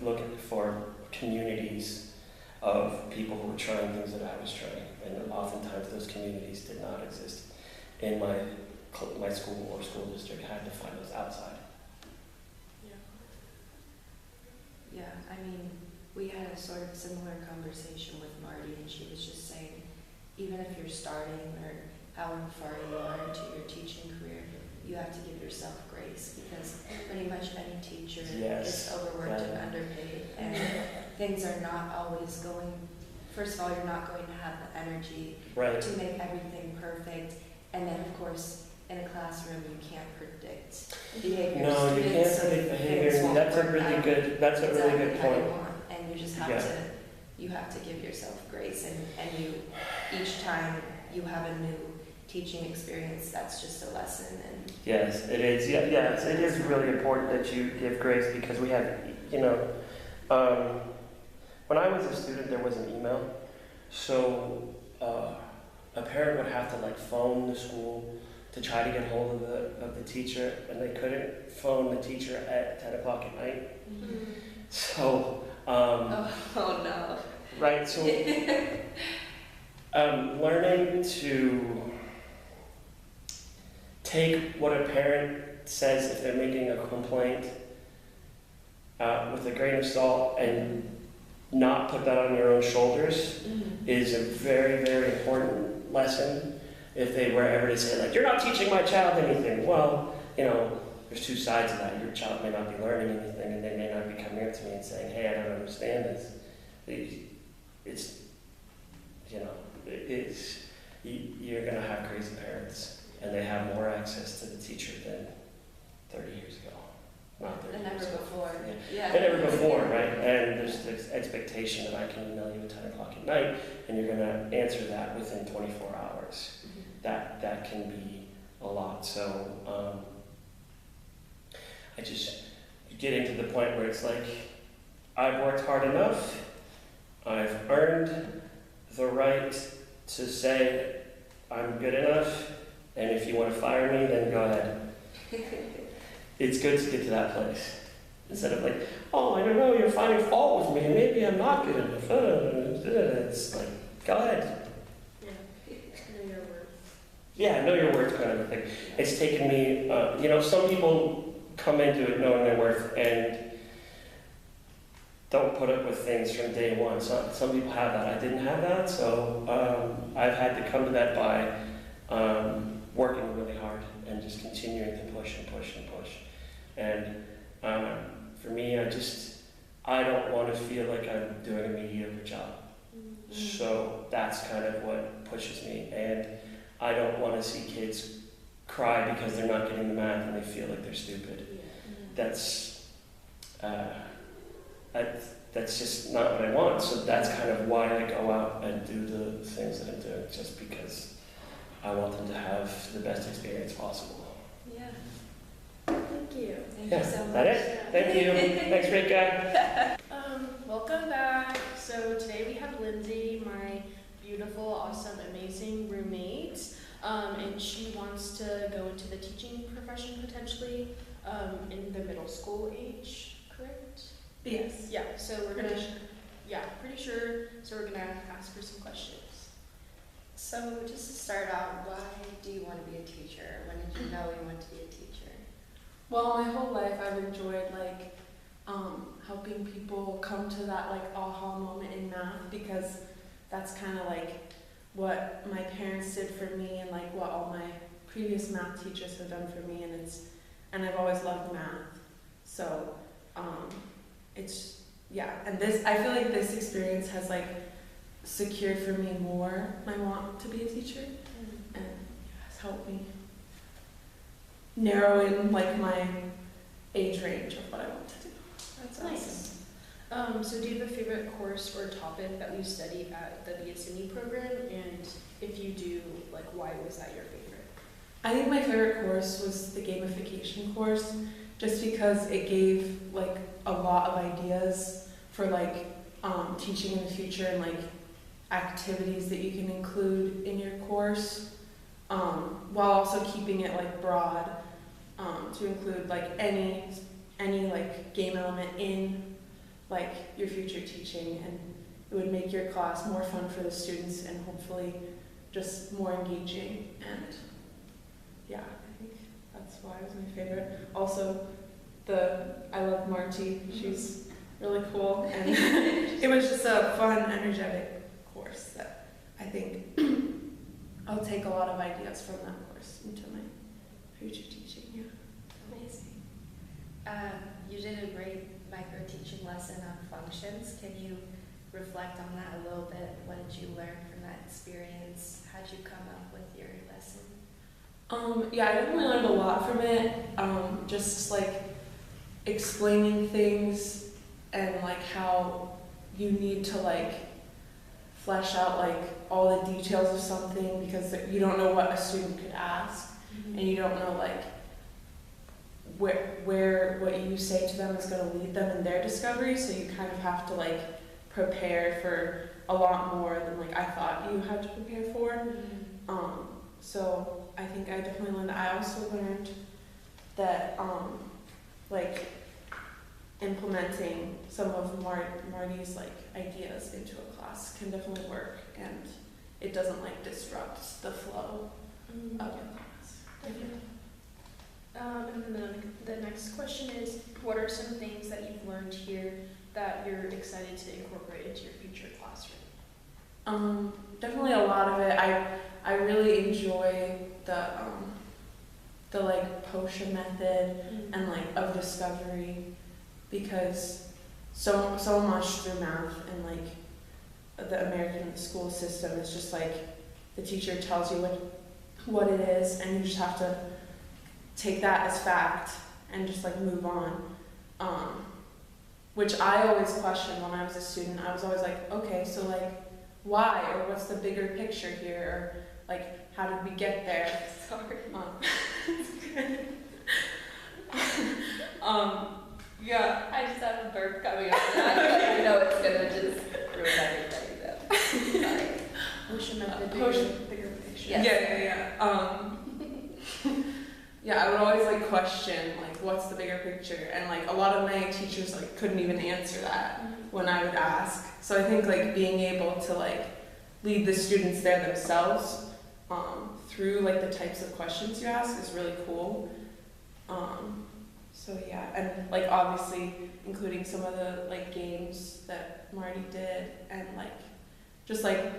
look for communities of people who were trying things that I was trying, and oftentimes those communities did not exist in my school or school district. I had to find those outside. Yeah, I mean, we had a sort of similar conversation with Marti, and she was just saying, even if you're starting or however far you are into your teaching career, you have to give yourself grace, because pretty much any teacher is overworked and underpaid, and things are not always going, first of all, you're not going to have the energy to make everything perfect, and then of course, in a classroom, you can't predict behavior. No, you can't predict behavior. That's a really good point. And you just have to give yourself grace, and you, each time you have a new teaching experience, that's just a lesson. And yes, it is. Yes, it is really important that you give grace, because we have, when I was a student, there was an email, so a parent would have to phone the school to try to get hold of the teacher, and they couldn't phone the teacher at 10 o'clock at night. So, oh no. Right, so learning to take what a parent says if they're making a complaint with a grain of salt and not put that on your own shoulders is a very, very important lesson. If they were ever to say, you're not teaching my child anything, well, there's two sides of that. Your child may not be learning anything, and they may not be coming up to me and saying, hey, I don't understand this. You're going to have crazy parents, and they have more access to the teacher than 30 years ago. Not 30 years ago. Before. Yeah. Than ever before, right? And there's this expectation that I can email you at 10 o'clock at night, and you're going to answer that within 24 hours. That can be a lot. So getting to the point where it's I've worked hard enough, I've earned the right to say I'm good enough, and if you want to fire me, then go ahead. It's good to get to that place. Instead of oh, I don't know, you're finding fault with me, maybe I'm not good enough. It's go ahead. Yeah, know your worth kind of a thing. It's taken me, some people come into it knowing their worth and don't put up with things from day one. Some people have that. I didn't have that, so I've had to come to that by working really hard and just continuing to push and push and push. And for me, I don't want to feel like I'm doing a mediocre job. So that's kind of what pushes me, and I don't want to see kids cry because they're not getting the math and they feel like they're stupid. That's that's just not what I want. So that's kind of why I go out and do the things that I'm doing, just because I want them to have the best experience possible. Yeah. Thank you. Thank Yeah, you so is much. that it? Thank you. Thanks, great guy. Welcome back. So today we have Lindsay, my beautiful, awesome, amazing roommate, and she wants to go into the teaching profession potentially in the middle school age, correct? Yes. Yeah, so we're gonna, pretty sure. So we're gonna ask her some questions. So just to start out, why do you want to be a teacher? When did you know you wanted to be a teacher? Well, my whole life I've enjoyed helping people come to that aha moment in math, because that's kind of what my parents did for me and what all my previous math teachers have done for me, and I've always loved math. So it's and this, I feel like this experience has secured for me more my want to be a teacher, and has helped me narrow in my age range of what I want to do. That's nice. So do you have a favorite course or topic that you studied at the BSME program? And if you do, why was that your favorite? I think my favorite course was the gamification course, just because it gave a lot of ideas for teaching in the future, and activities that you can include in your course, while also keeping it broad, to include any game element in your future teaching, and it would make your class more fun for the students and hopefully just more engaging. And I think that's why it was my favorite. Also, I love Marti. She's really cool, and it was just a fun, energetic course that I think I'll take a lot of ideas from that course into my future teaching. Yeah. Amazing. You did a great micro-teaching lesson on functions. Can you reflect on that a little bit? What did you learn from that experience? How did you come up with your lesson? I definitely learned a lot from it. Just explaining things, and how you need to flesh out all the details of something, because you don't know what a student could ask, and you don't know where what you say to them is going to lead them in their discovery. So you kind of have to prepare for a lot more than I thought you had to prepare for. So I think I definitely learned that. I also learned that implementing some of Marty's ideas into a class can definitely work, and it doesn't disrupt the flow of your class. And then the next question is, what are some things that you've learned here that you're excited to incorporate into your future classroom? Definitely a lot of it. I really enjoy the potion method and of discovery, because so much through math and the American school system is just the teacher tells you what it is, and you just have to take that as fact and just move on, which I always questioned when I was a student. I was always okay, so why, or what's the bigger picture here, or how did we get there? Sorry. I just have a burp coming up, and I know it's gonna just ruin everything though. Sorry. Potion method, Bigger picture. Yes. I would always question what's the bigger picture, and a lot of my teachers couldn't even answer that when I would ask. So I think being able to lead the students there themselves through the types of questions you ask is really cool. And obviously including some of the games that Marti did, and just the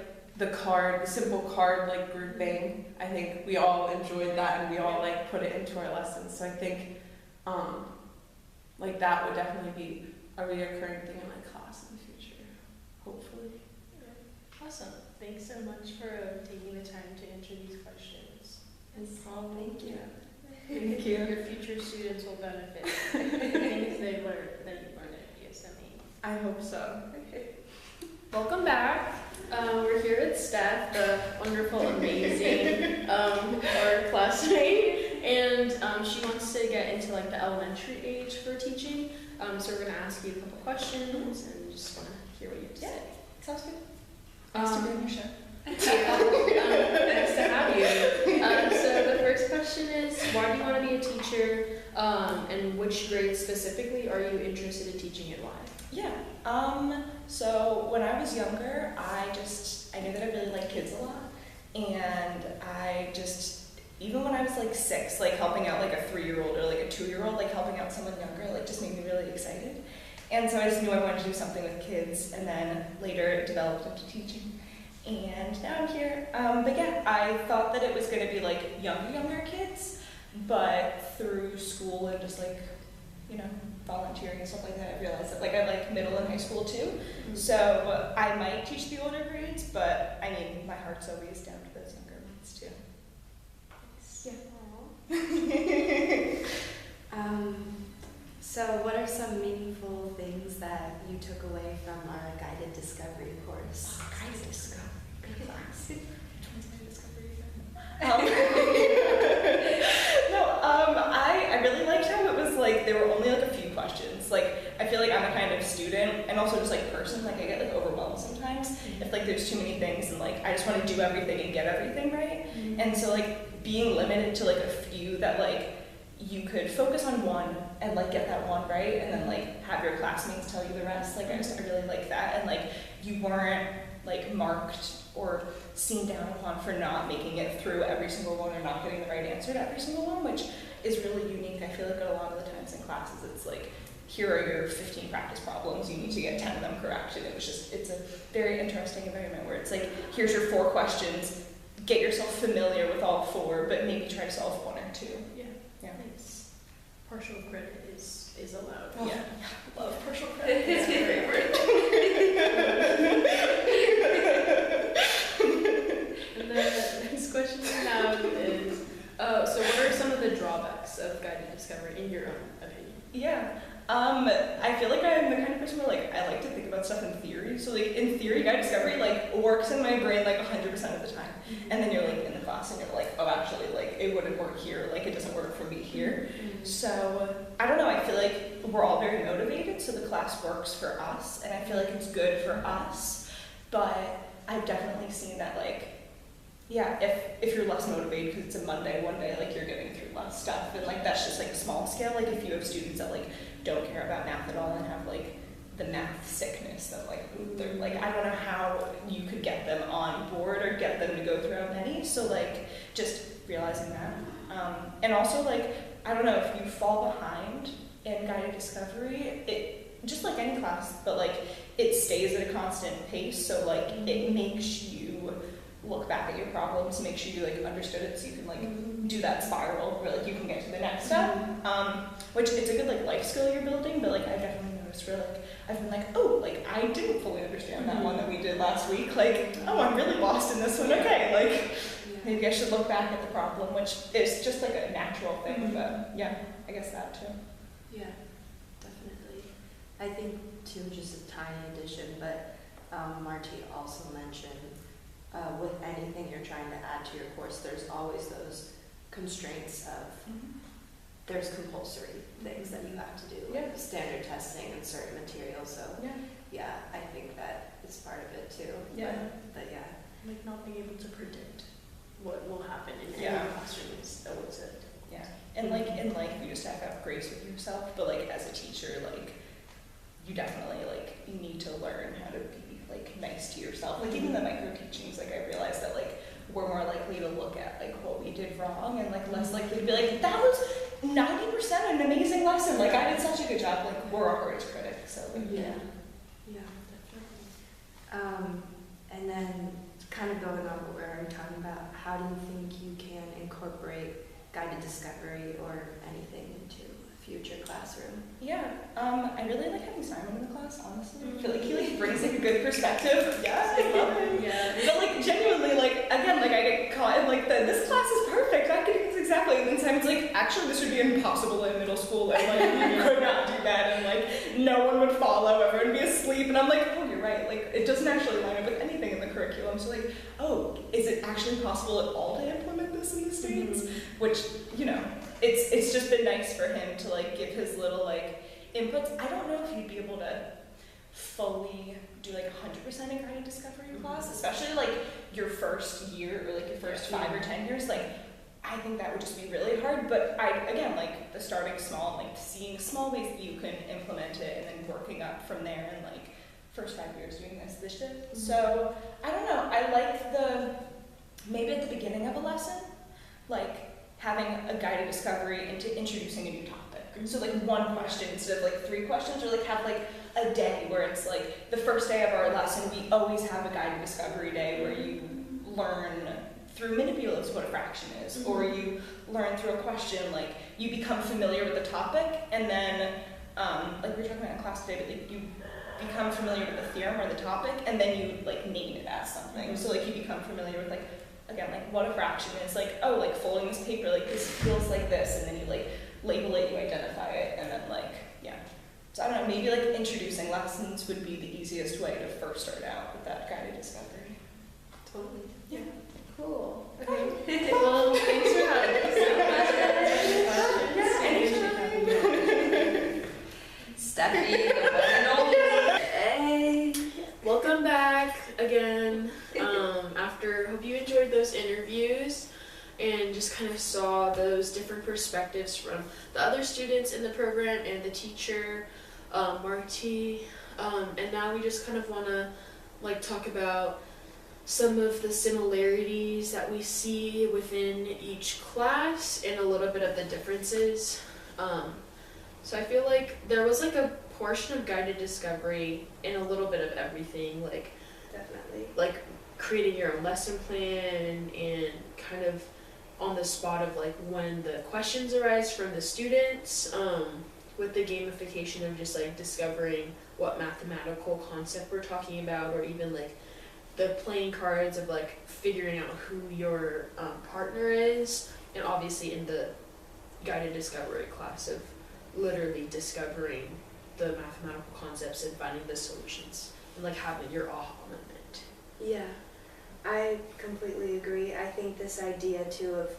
simple card grouping. I think we all enjoyed that, and we all put it into our lessons. So I think that would definitely be a reoccurring thing in my class in the future, hopefully. Awesome. Thanks so much for taking the time to answer these questions. Thank you. Thank you. Your future students will benefit from the things they learn that you learned at BSME. I hope so. Welcome back. We're here with Steph, the wonderful, amazing our classmate, and she wants to get into like the elementary age for teaching. So we're gonna ask you a couple questions and just want to hear what you have to say. Sounds good. Nice to be on your show. Nice to have you. So the first question is, why do you want to be a teacher, and which grade specifically are you interested in teaching and why? Yeah. So when I was younger, I knew that I really liked kids a lot, and even when I was like 6, like helping out like a 3-year-old or like a 2-year-old, like helping out someone younger, like just made me really excited. And so I just knew I wanted to do something with kids, and then later it developed into teaching. And now I'm here. But yeah, I thought that it was going to be like younger kids, but through school and just like, volunteering and stuff like that, I realized that like I like middle and high school too. Mm-hmm. So I might teach the older grades, but I mean, my heart's always down to those younger ones too. Yeah. So what are some meaningful things that you took away from our guided discovery course? Oh, guided discovery. Good class. Which one's guided discovery I really liked how it was like there were only like a few questions. Like I feel like I'm a kind of student and also just like person, like I get like overwhelmed sometimes if like there's too many things and like I just want to do everything and get everything right. Mm-hmm. And so like being limited to like a few that like you could focus on one and like get that one right and then like have your classmates tell you the rest. Like I really like that, and like you weren't like marked or seen down upon for not making it through every single one or not getting the right answer to every single one, which is really unique. I feel like a lot of the times in classes it's like, here are your 15 practice problems, you need to get 10 of them correct, and it's a very interesting environment where it's like, here's your 4 questions, get yourself familiar with all 4, but maybe try to solve 1 or 2. Yeah. Nice. Partial credit is allowed. Oh, yeah. Love partial credit. It's my favorite. And the next question we have is, so what are some of the drawbacks of guided discovery in your own opinion? Yeah. I feel like I'm the kind of person where like I like to think about stuff in theory. So like in theory, guided discovery like works in my brain like 100% of the time. Mm-hmm. And then you're like in the class and you're like, oh, actually like it wouldn't work here. Like it doesn't work for me here. Mm-hmm. So I don't know. I feel like we're all very motivated, so the class works for us, and I feel like it's good for us. But I've definitely seen that like, yeah, if you're less motivated because it's a Monday, one day like you're getting through less stuff, and like that's just like a small scale. Like if you have students that like don't care about math at all and have like the math sickness that like they're like, I don't know how you could get them on board or get them to go through how many. So like just realizing that, and also like I don't know, if you fall behind in guided discovery, it just like any class, but like it stays at a constant pace. So like it makes you look back at your problems, make sure you like understood it, so you can like do that spiral where like you can get to the next step. Which it's a good like life skill you're building, but like I've definitely noticed where like I've been like, oh, like I didn't fully understand that one that we did last week. Like, oh, I'm really lost in this one. Okay, like maybe I should look back at the problem, which is just like a natural thing. But yeah, I guess that too. Yeah, definitely. I think too, just a tiny addition, but Marti also mentioned with anything you're trying to add to your course, there's always those constraints of there's compulsory things that you have to do, like standard testing and certain materials. So yeah, I think that is part of it too. Yeah. But yeah. Like not being able to predict what will happen in any classroom is always it. Yeah. And like in life you just have to have grace with yourself, but like as a teacher, like you definitely like you need to learn how to be like nice to yourself. Like even the micro teachings, like I realized that like we're more likely to look at like what we did wrong and like less likely to be like, that was 90% an amazing lesson. Like I did such a good job. Like we're our hardest critics. So like, yeah, definitely. And then kind of going on what we were talking about, how do you think you can incorporate guided discovery or anything into a future classroom? Yeah, I really like having Simon in the class, honestly. I feel like he like brings like a good perspective. Yeah, I love him. Yeah. But like genuinely, like again, like I get caught in like this class is perfect. I can do this exactly. And then Simon's like, actually, this would be impossible in middle school, and like you could not do that, and like no one would follow. Everyone would be asleep. And I'm like, oh, you're right. Like it doesn't actually line up with anything in the curriculum. So like, oh, is it actually possible at all to implement this in the States? Which, you know, it's just been nice for him to like give his little like inputs. I don't know if he'd be able to fully do like 100% in guided discovery class, especially like your first year or like your first 5 or 10 years. Like I think that would just be really hard. But again, like the starting small, like seeing small ways that you can implement it and then working up from there, and like first 5 years doing this shit. So I don't know. I like maybe at the beginning of a lesson, like having a guided discovery into introducing a new topic. So like one question instead of like 3 questions, or like have like a day where it's like the first day of our lesson, we always have a guided discovery day where you learn through manipulatives what a fraction is, or you learn through a question, like you become familiar with the topic, and then like we were talking about in class today, but like you become familiar with the theorem or the topic, and then you like name it as something. So like you become familiar with like, again, like what a fraction is, like, oh, like folding this paper, like this feels like this, and then you like label it, you identify it, and then like, yeah. So I don't know, maybe like introducing lessons would be the easiest way to first start out with that guided discovery. Totally. Yeah. Cool. Okay. Well, thanks for having us. Steffi, the one and only. Hey. Welcome back again. Hope you enjoyed those interviews and just kind of saw those different perspectives from the other students in the program and the teacher, Marti. And now we just kind of want to like talk about some of the similarities that we see within each class and a little bit of the differences. So I feel like there was like a portion of guided discovery and a little bit of everything, like Definitely. like creating your own lesson plan and kind of on the spot of like when the questions arise from the students, with the gamification of just like discovering what mathematical concept we're talking about, or even like the playing cards of like figuring out who your partner is, and obviously in the guided discovery class of literally discovering the mathematical concepts and finding the solutions and like having your aha moment. Yeah, I completely agree. I think this idea too of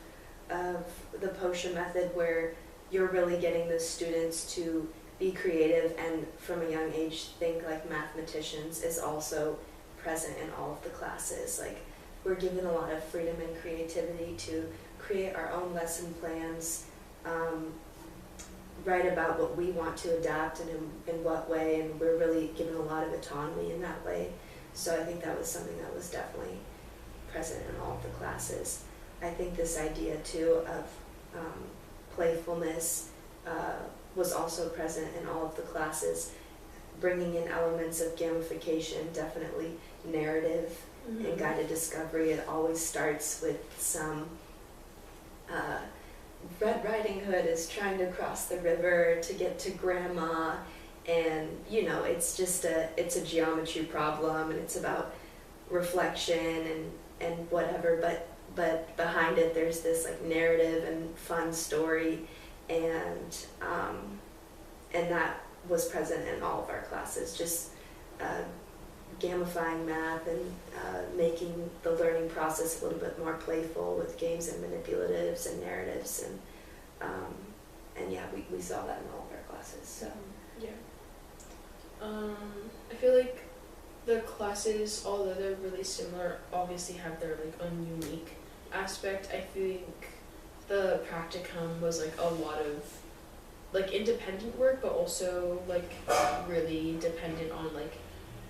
the Posha method, where you're really getting the students to be creative and from a young age think like mathematicians, is also present in all of the classes. Like we're given a lot of freedom and creativity to create our own lesson plans, write about what we want to adapt and in what way, and we're really given a lot of autonomy in that way. So I think that was something that was definitely present in all of the classes. I think this idea too of playfulness was also present in all of the classes, bringing in elements of gamification, definitely narrative and guided discovery. It always starts with some Red Riding Hood is trying to cross the river to get to grandma, and you know, it's just it's a geometry problem, and it's about reflection and whatever, but behind it there's this like narrative and fun story, and that was present in all of our classes, just gamifying math and making the learning process a little bit more playful with games and manipulatives and narratives, and yeah, we saw that in all of our classes. So yeah, I feel like the classes, although they're really similar, obviously have their like own unique aspect. I think the practicum was like a lot of like independent work, but also like really dependent on like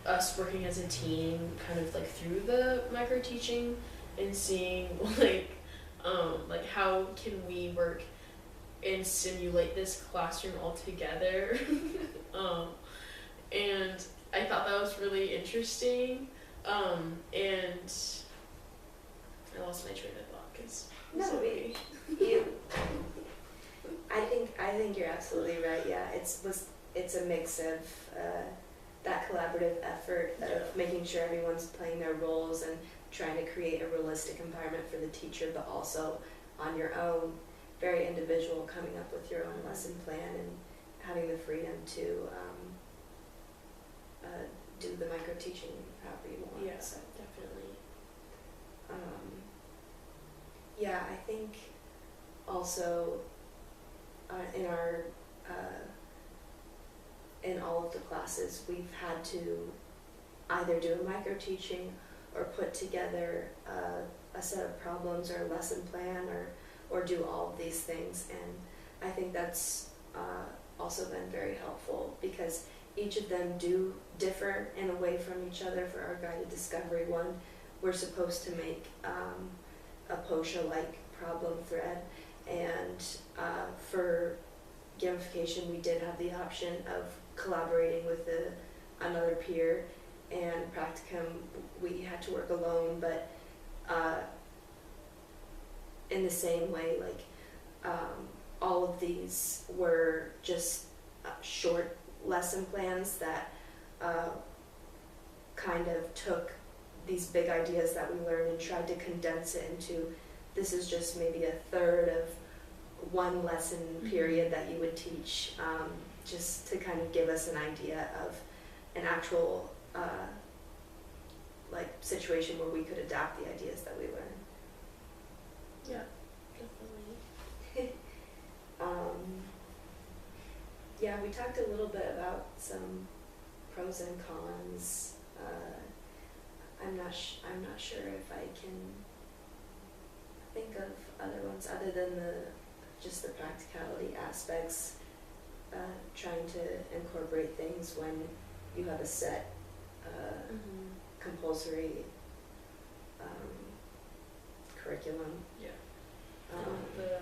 us working as a team, kind of like through the micro teaching and seeing like how can we work and simulate this classroom all together. And I thought that was really interesting, and I lost my train of thought because No, I think you're absolutely right. Yeah, it's a mix of that collaborative effort of making sure everyone's playing their roles and trying to create a realistic environment for the teacher, but also on your own, very individual, coming up with your own lesson plan and having the freedom to do the micro teaching however you want. Yeah, so. definitely. Yeah, I think also in our in all of the classes we've had to either do a micro teaching or put together a set of problems or a lesson plan or do all of these things, and I think that's also been very helpful because each of them do differ in a way from each other. For our guided discovery one, we're supposed to make a POSHA-like problem thread, and for gamification we did have the option of collaborating with another peer, and practicum we had to work alone, but in the same way, like all of these were just short lesson plans that kind of took these big ideas that we learned and tried to condense it into, this is just maybe a third of one lesson period that you would teach, just to kind of give us an idea of an actual like situation where we could adapt the ideas that we learned. Yeah, definitely. Yeah, we talked a little bit about some pros and cons. I'm not sure if I can think of other ones other than just the practicality aspects. Trying to incorporate things when you have a set compulsory curriculum. Yeah. The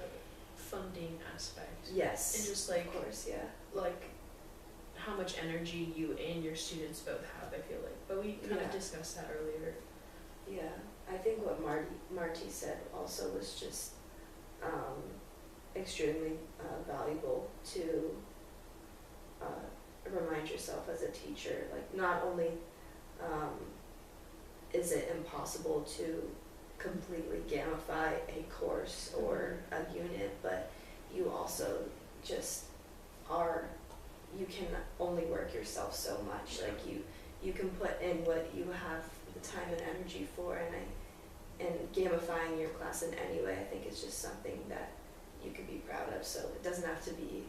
funding aspect. Yes. And just like, of course, yeah. like how much energy you and your students both have, I feel like. But we kind of discussed that earlier. Yeah. I think what Marti said also was just extremely valuable to remind yourself as a teacher, like not only is it impossible to completely gamify a course or a unit, but you also just you can only work yourself so much. Like you can put in what you have the time and energy for, and gamifying your class in any way, I think is just something that you can be proud of. So it doesn't have to be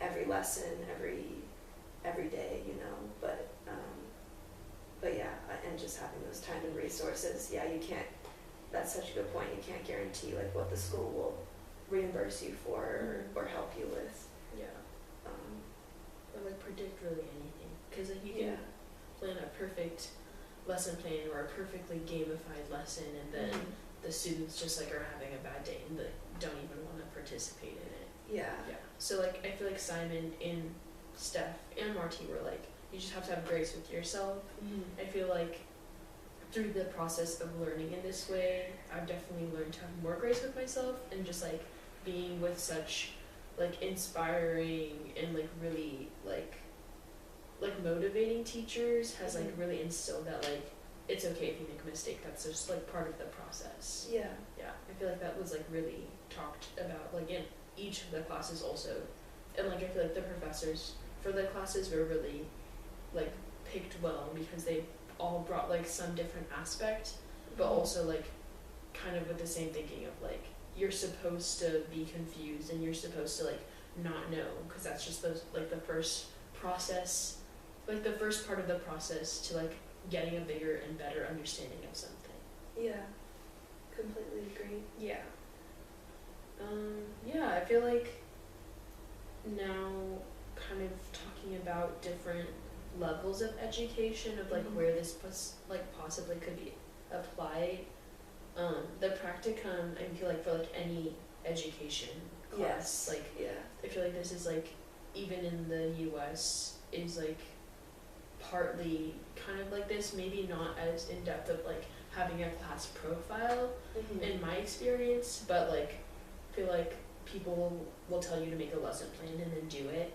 every lesson, every day, you know, but yeah, and just having those time and resources. Yeah, you can't, that's such a good point, you can't guarantee like what the school will reimburse you for or help you with. Yeah. Or like predict really anything, because like you can plan a perfect lesson plan or a perfectly gamified lesson, and then the students just like are having a bad day and like don't even want to participate in it. Yeah. Yeah. So like I feel like Simon and Steph and Marti were like, you just have to have grace with yourself. I feel like through the process of learning in this way, I've definitely learned to have more grace with myself, and just like being with such like inspiring and like really like motivating teachers has like really instilled that like it's okay if you make a mistake, that's just like part of the process. Yeah. Yeah, I feel like that was like really talked about like in each of the classes also, and like I feel like the professors for the classes were really like picked well because they all brought like some different aspect, but also like kind of with the same thinking of like you're supposed to be confused and you're supposed to like not know, because that's just the like the first process, like the first part of the process to like getting a bigger and better understanding of something. Yeah, completely agree. Yeah. Yeah, I feel like now kind of talking about different levels of education of like where this possibly could be applied. The practicum, I feel like for like any education class, like I feel like this is like even in the US is like partly kind of like this, maybe not as in depth of like having a class profile in my experience, but like I feel like people will tell you to make a lesson plan and then do it.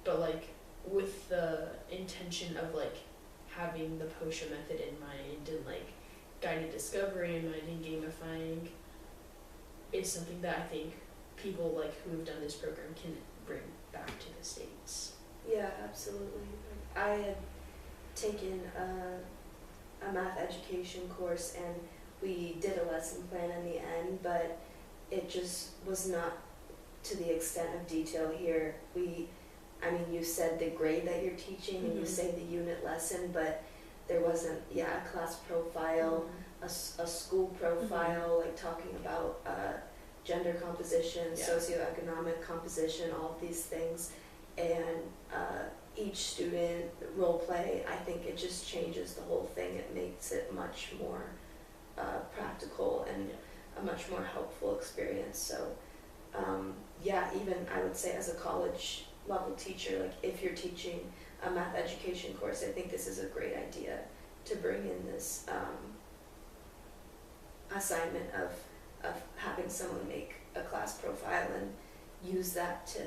But like with the intention of like having the POSHA method in mind and like guided discovery in mind and gamifying is something that I think people like who have done this program can bring back to the States. Yeah, absolutely. I had taken a math education course and we did a lesson plan in the end, but it just was not to the extent of detail here. You said the grade that you're teaching and you say the unit lesson, but there wasn't, a class profile, a school profile, like talking about gender composition, socioeconomic composition, all of these things. And each student role play, I think it just changes the whole thing. It makes it much more practical and a much more helpful experience. So even I would say as a college level teacher, like if you're teaching a math education course, I think this is a great idea to bring in this assignment of having someone make a class profile and use that to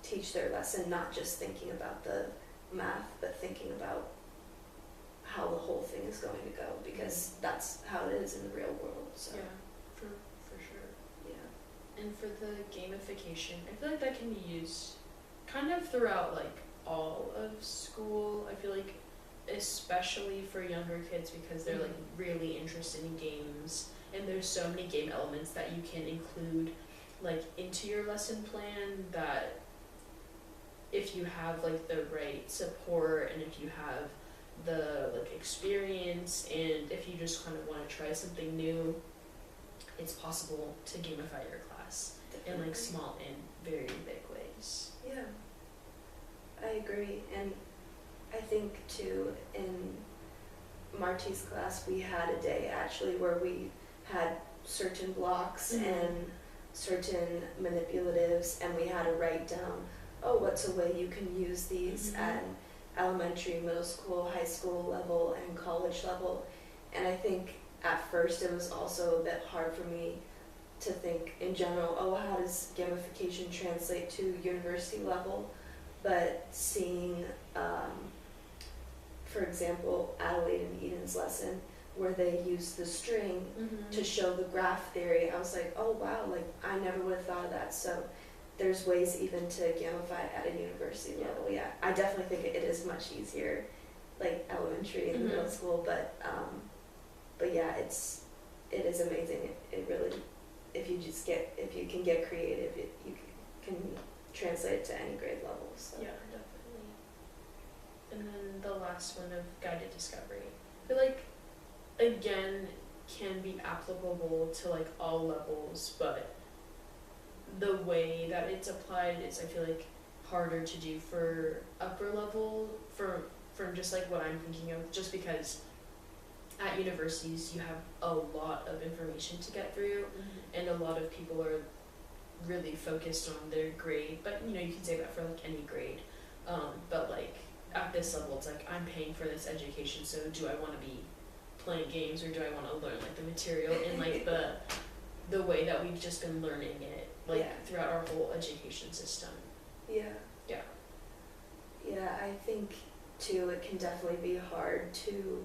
teach their lesson, not just thinking about the math, but thinking about how the whole thing is going to go, because that's how it is in the real world. So for sure. Yeah. And for the gamification, I feel like that can be used kind of throughout like all of school. I feel like especially for younger kids because they're like really interested in games, and there's so many game elements that you can include like into your lesson plan, that if you have like the right support and if you have the like experience and if you just kind of want to try something new, it's possible to gamify your class in like small and very big ways. Yeah, I agree. And I think too, in Marti's class we had a day actually where we had certain blocks and certain manipulatives, and we had to write down, what's a way you can use these at elementary, middle school, high school level, and college level. And I think at first it was also a bit hard for me to think in general, how does gamification translate to university level? But seeing, for example, Adelaide and Eden's lesson, where they used the string to show the graph theory, I was like, oh wow, like I never would have thought of that. So there's ways even to gamify at a university level. Yeah, I definitely think it is much easier, like elementary and middle school, but yeah, it is amazing. It really, if you can get creative, you can translate it to any grade level. So. Yeah, definitely. And then the last one of guided discovery, I feel like again can be applicable to like all levels, but the way that it's applied is, I feel like, harder to do for upper level from just like what I'm thinking of, just because at universities you have a lot of information to get through and a lot of people are really focused on their grade, but you can say that for like any grade, but like at this level it's like I'm paying for this education, so do I want to be playing games or do I want to learn like the material in like the way that we've just been learning it throughout our whole education system. Yeah, I think too it can definitely be hard to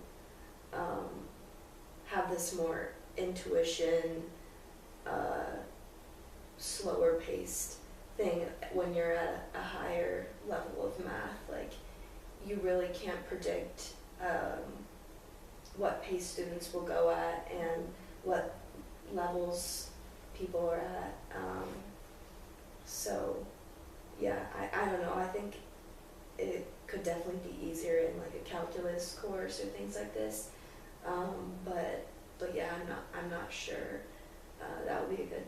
have this more intuition, slower paced thing when you're at a higher level of math. Like you really can't predict what pace students will go at and what levels people are at. So yeah, I don't know, I think it could definitely be easier in like a calculus course or things like this. But yeah, I'm not sure. That would be a good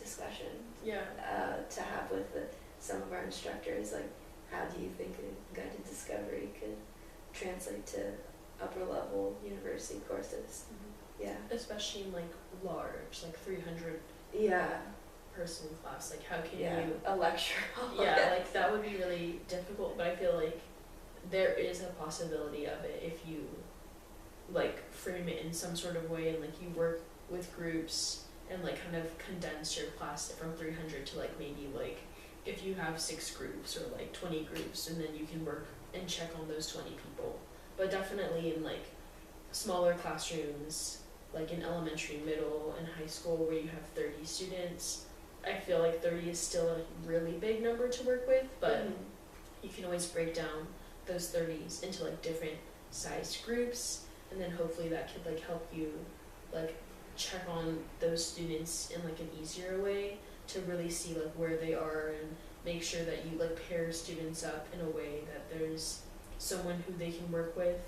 discussion. To have with some of our instructors, like how do you think a guided discovery could translate to upper level university courses? Especially in like large, like 300 person class, like how can you a lecture like that would be really difficult, but I feel like there is a possibility of it if you like frame it in some sort of way and like you work with groups and like kind of condense your class from 300 to like maybe like if you have 6 groups or like 20 groups, and then you can work and check on those 20 people. But definitely in like smaller classrooms, like in elementary, middle, and high school where you have 30 students, I feel like 30 is still a really big number to work with, but you can always break down those 30s into like different sized groups, and then hopefully that could like help you like check on those students in like an easier way to really see like where they are, and make sure that you like pair students up in a way that there's someone who they can work with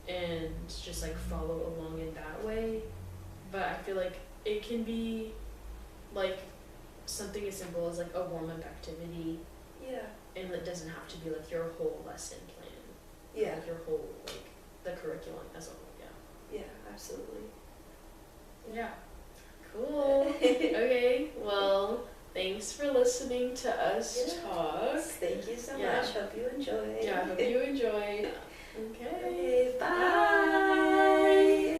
and just like follow along in that way. But I feel like it can be like something as simple as like a warm-up activity, Yeah. and it doesn't have to be like your whole lesson plan, Yeah. like your whole like the curriculum as a whole. Yeah, absolutely. Yeah. Cool. Okay, well, thanks for listening to us talk. Thank you so Yeah. much. Hope you enjoyed. Yeah, hope you enjoyed. Okay. Okay, bye.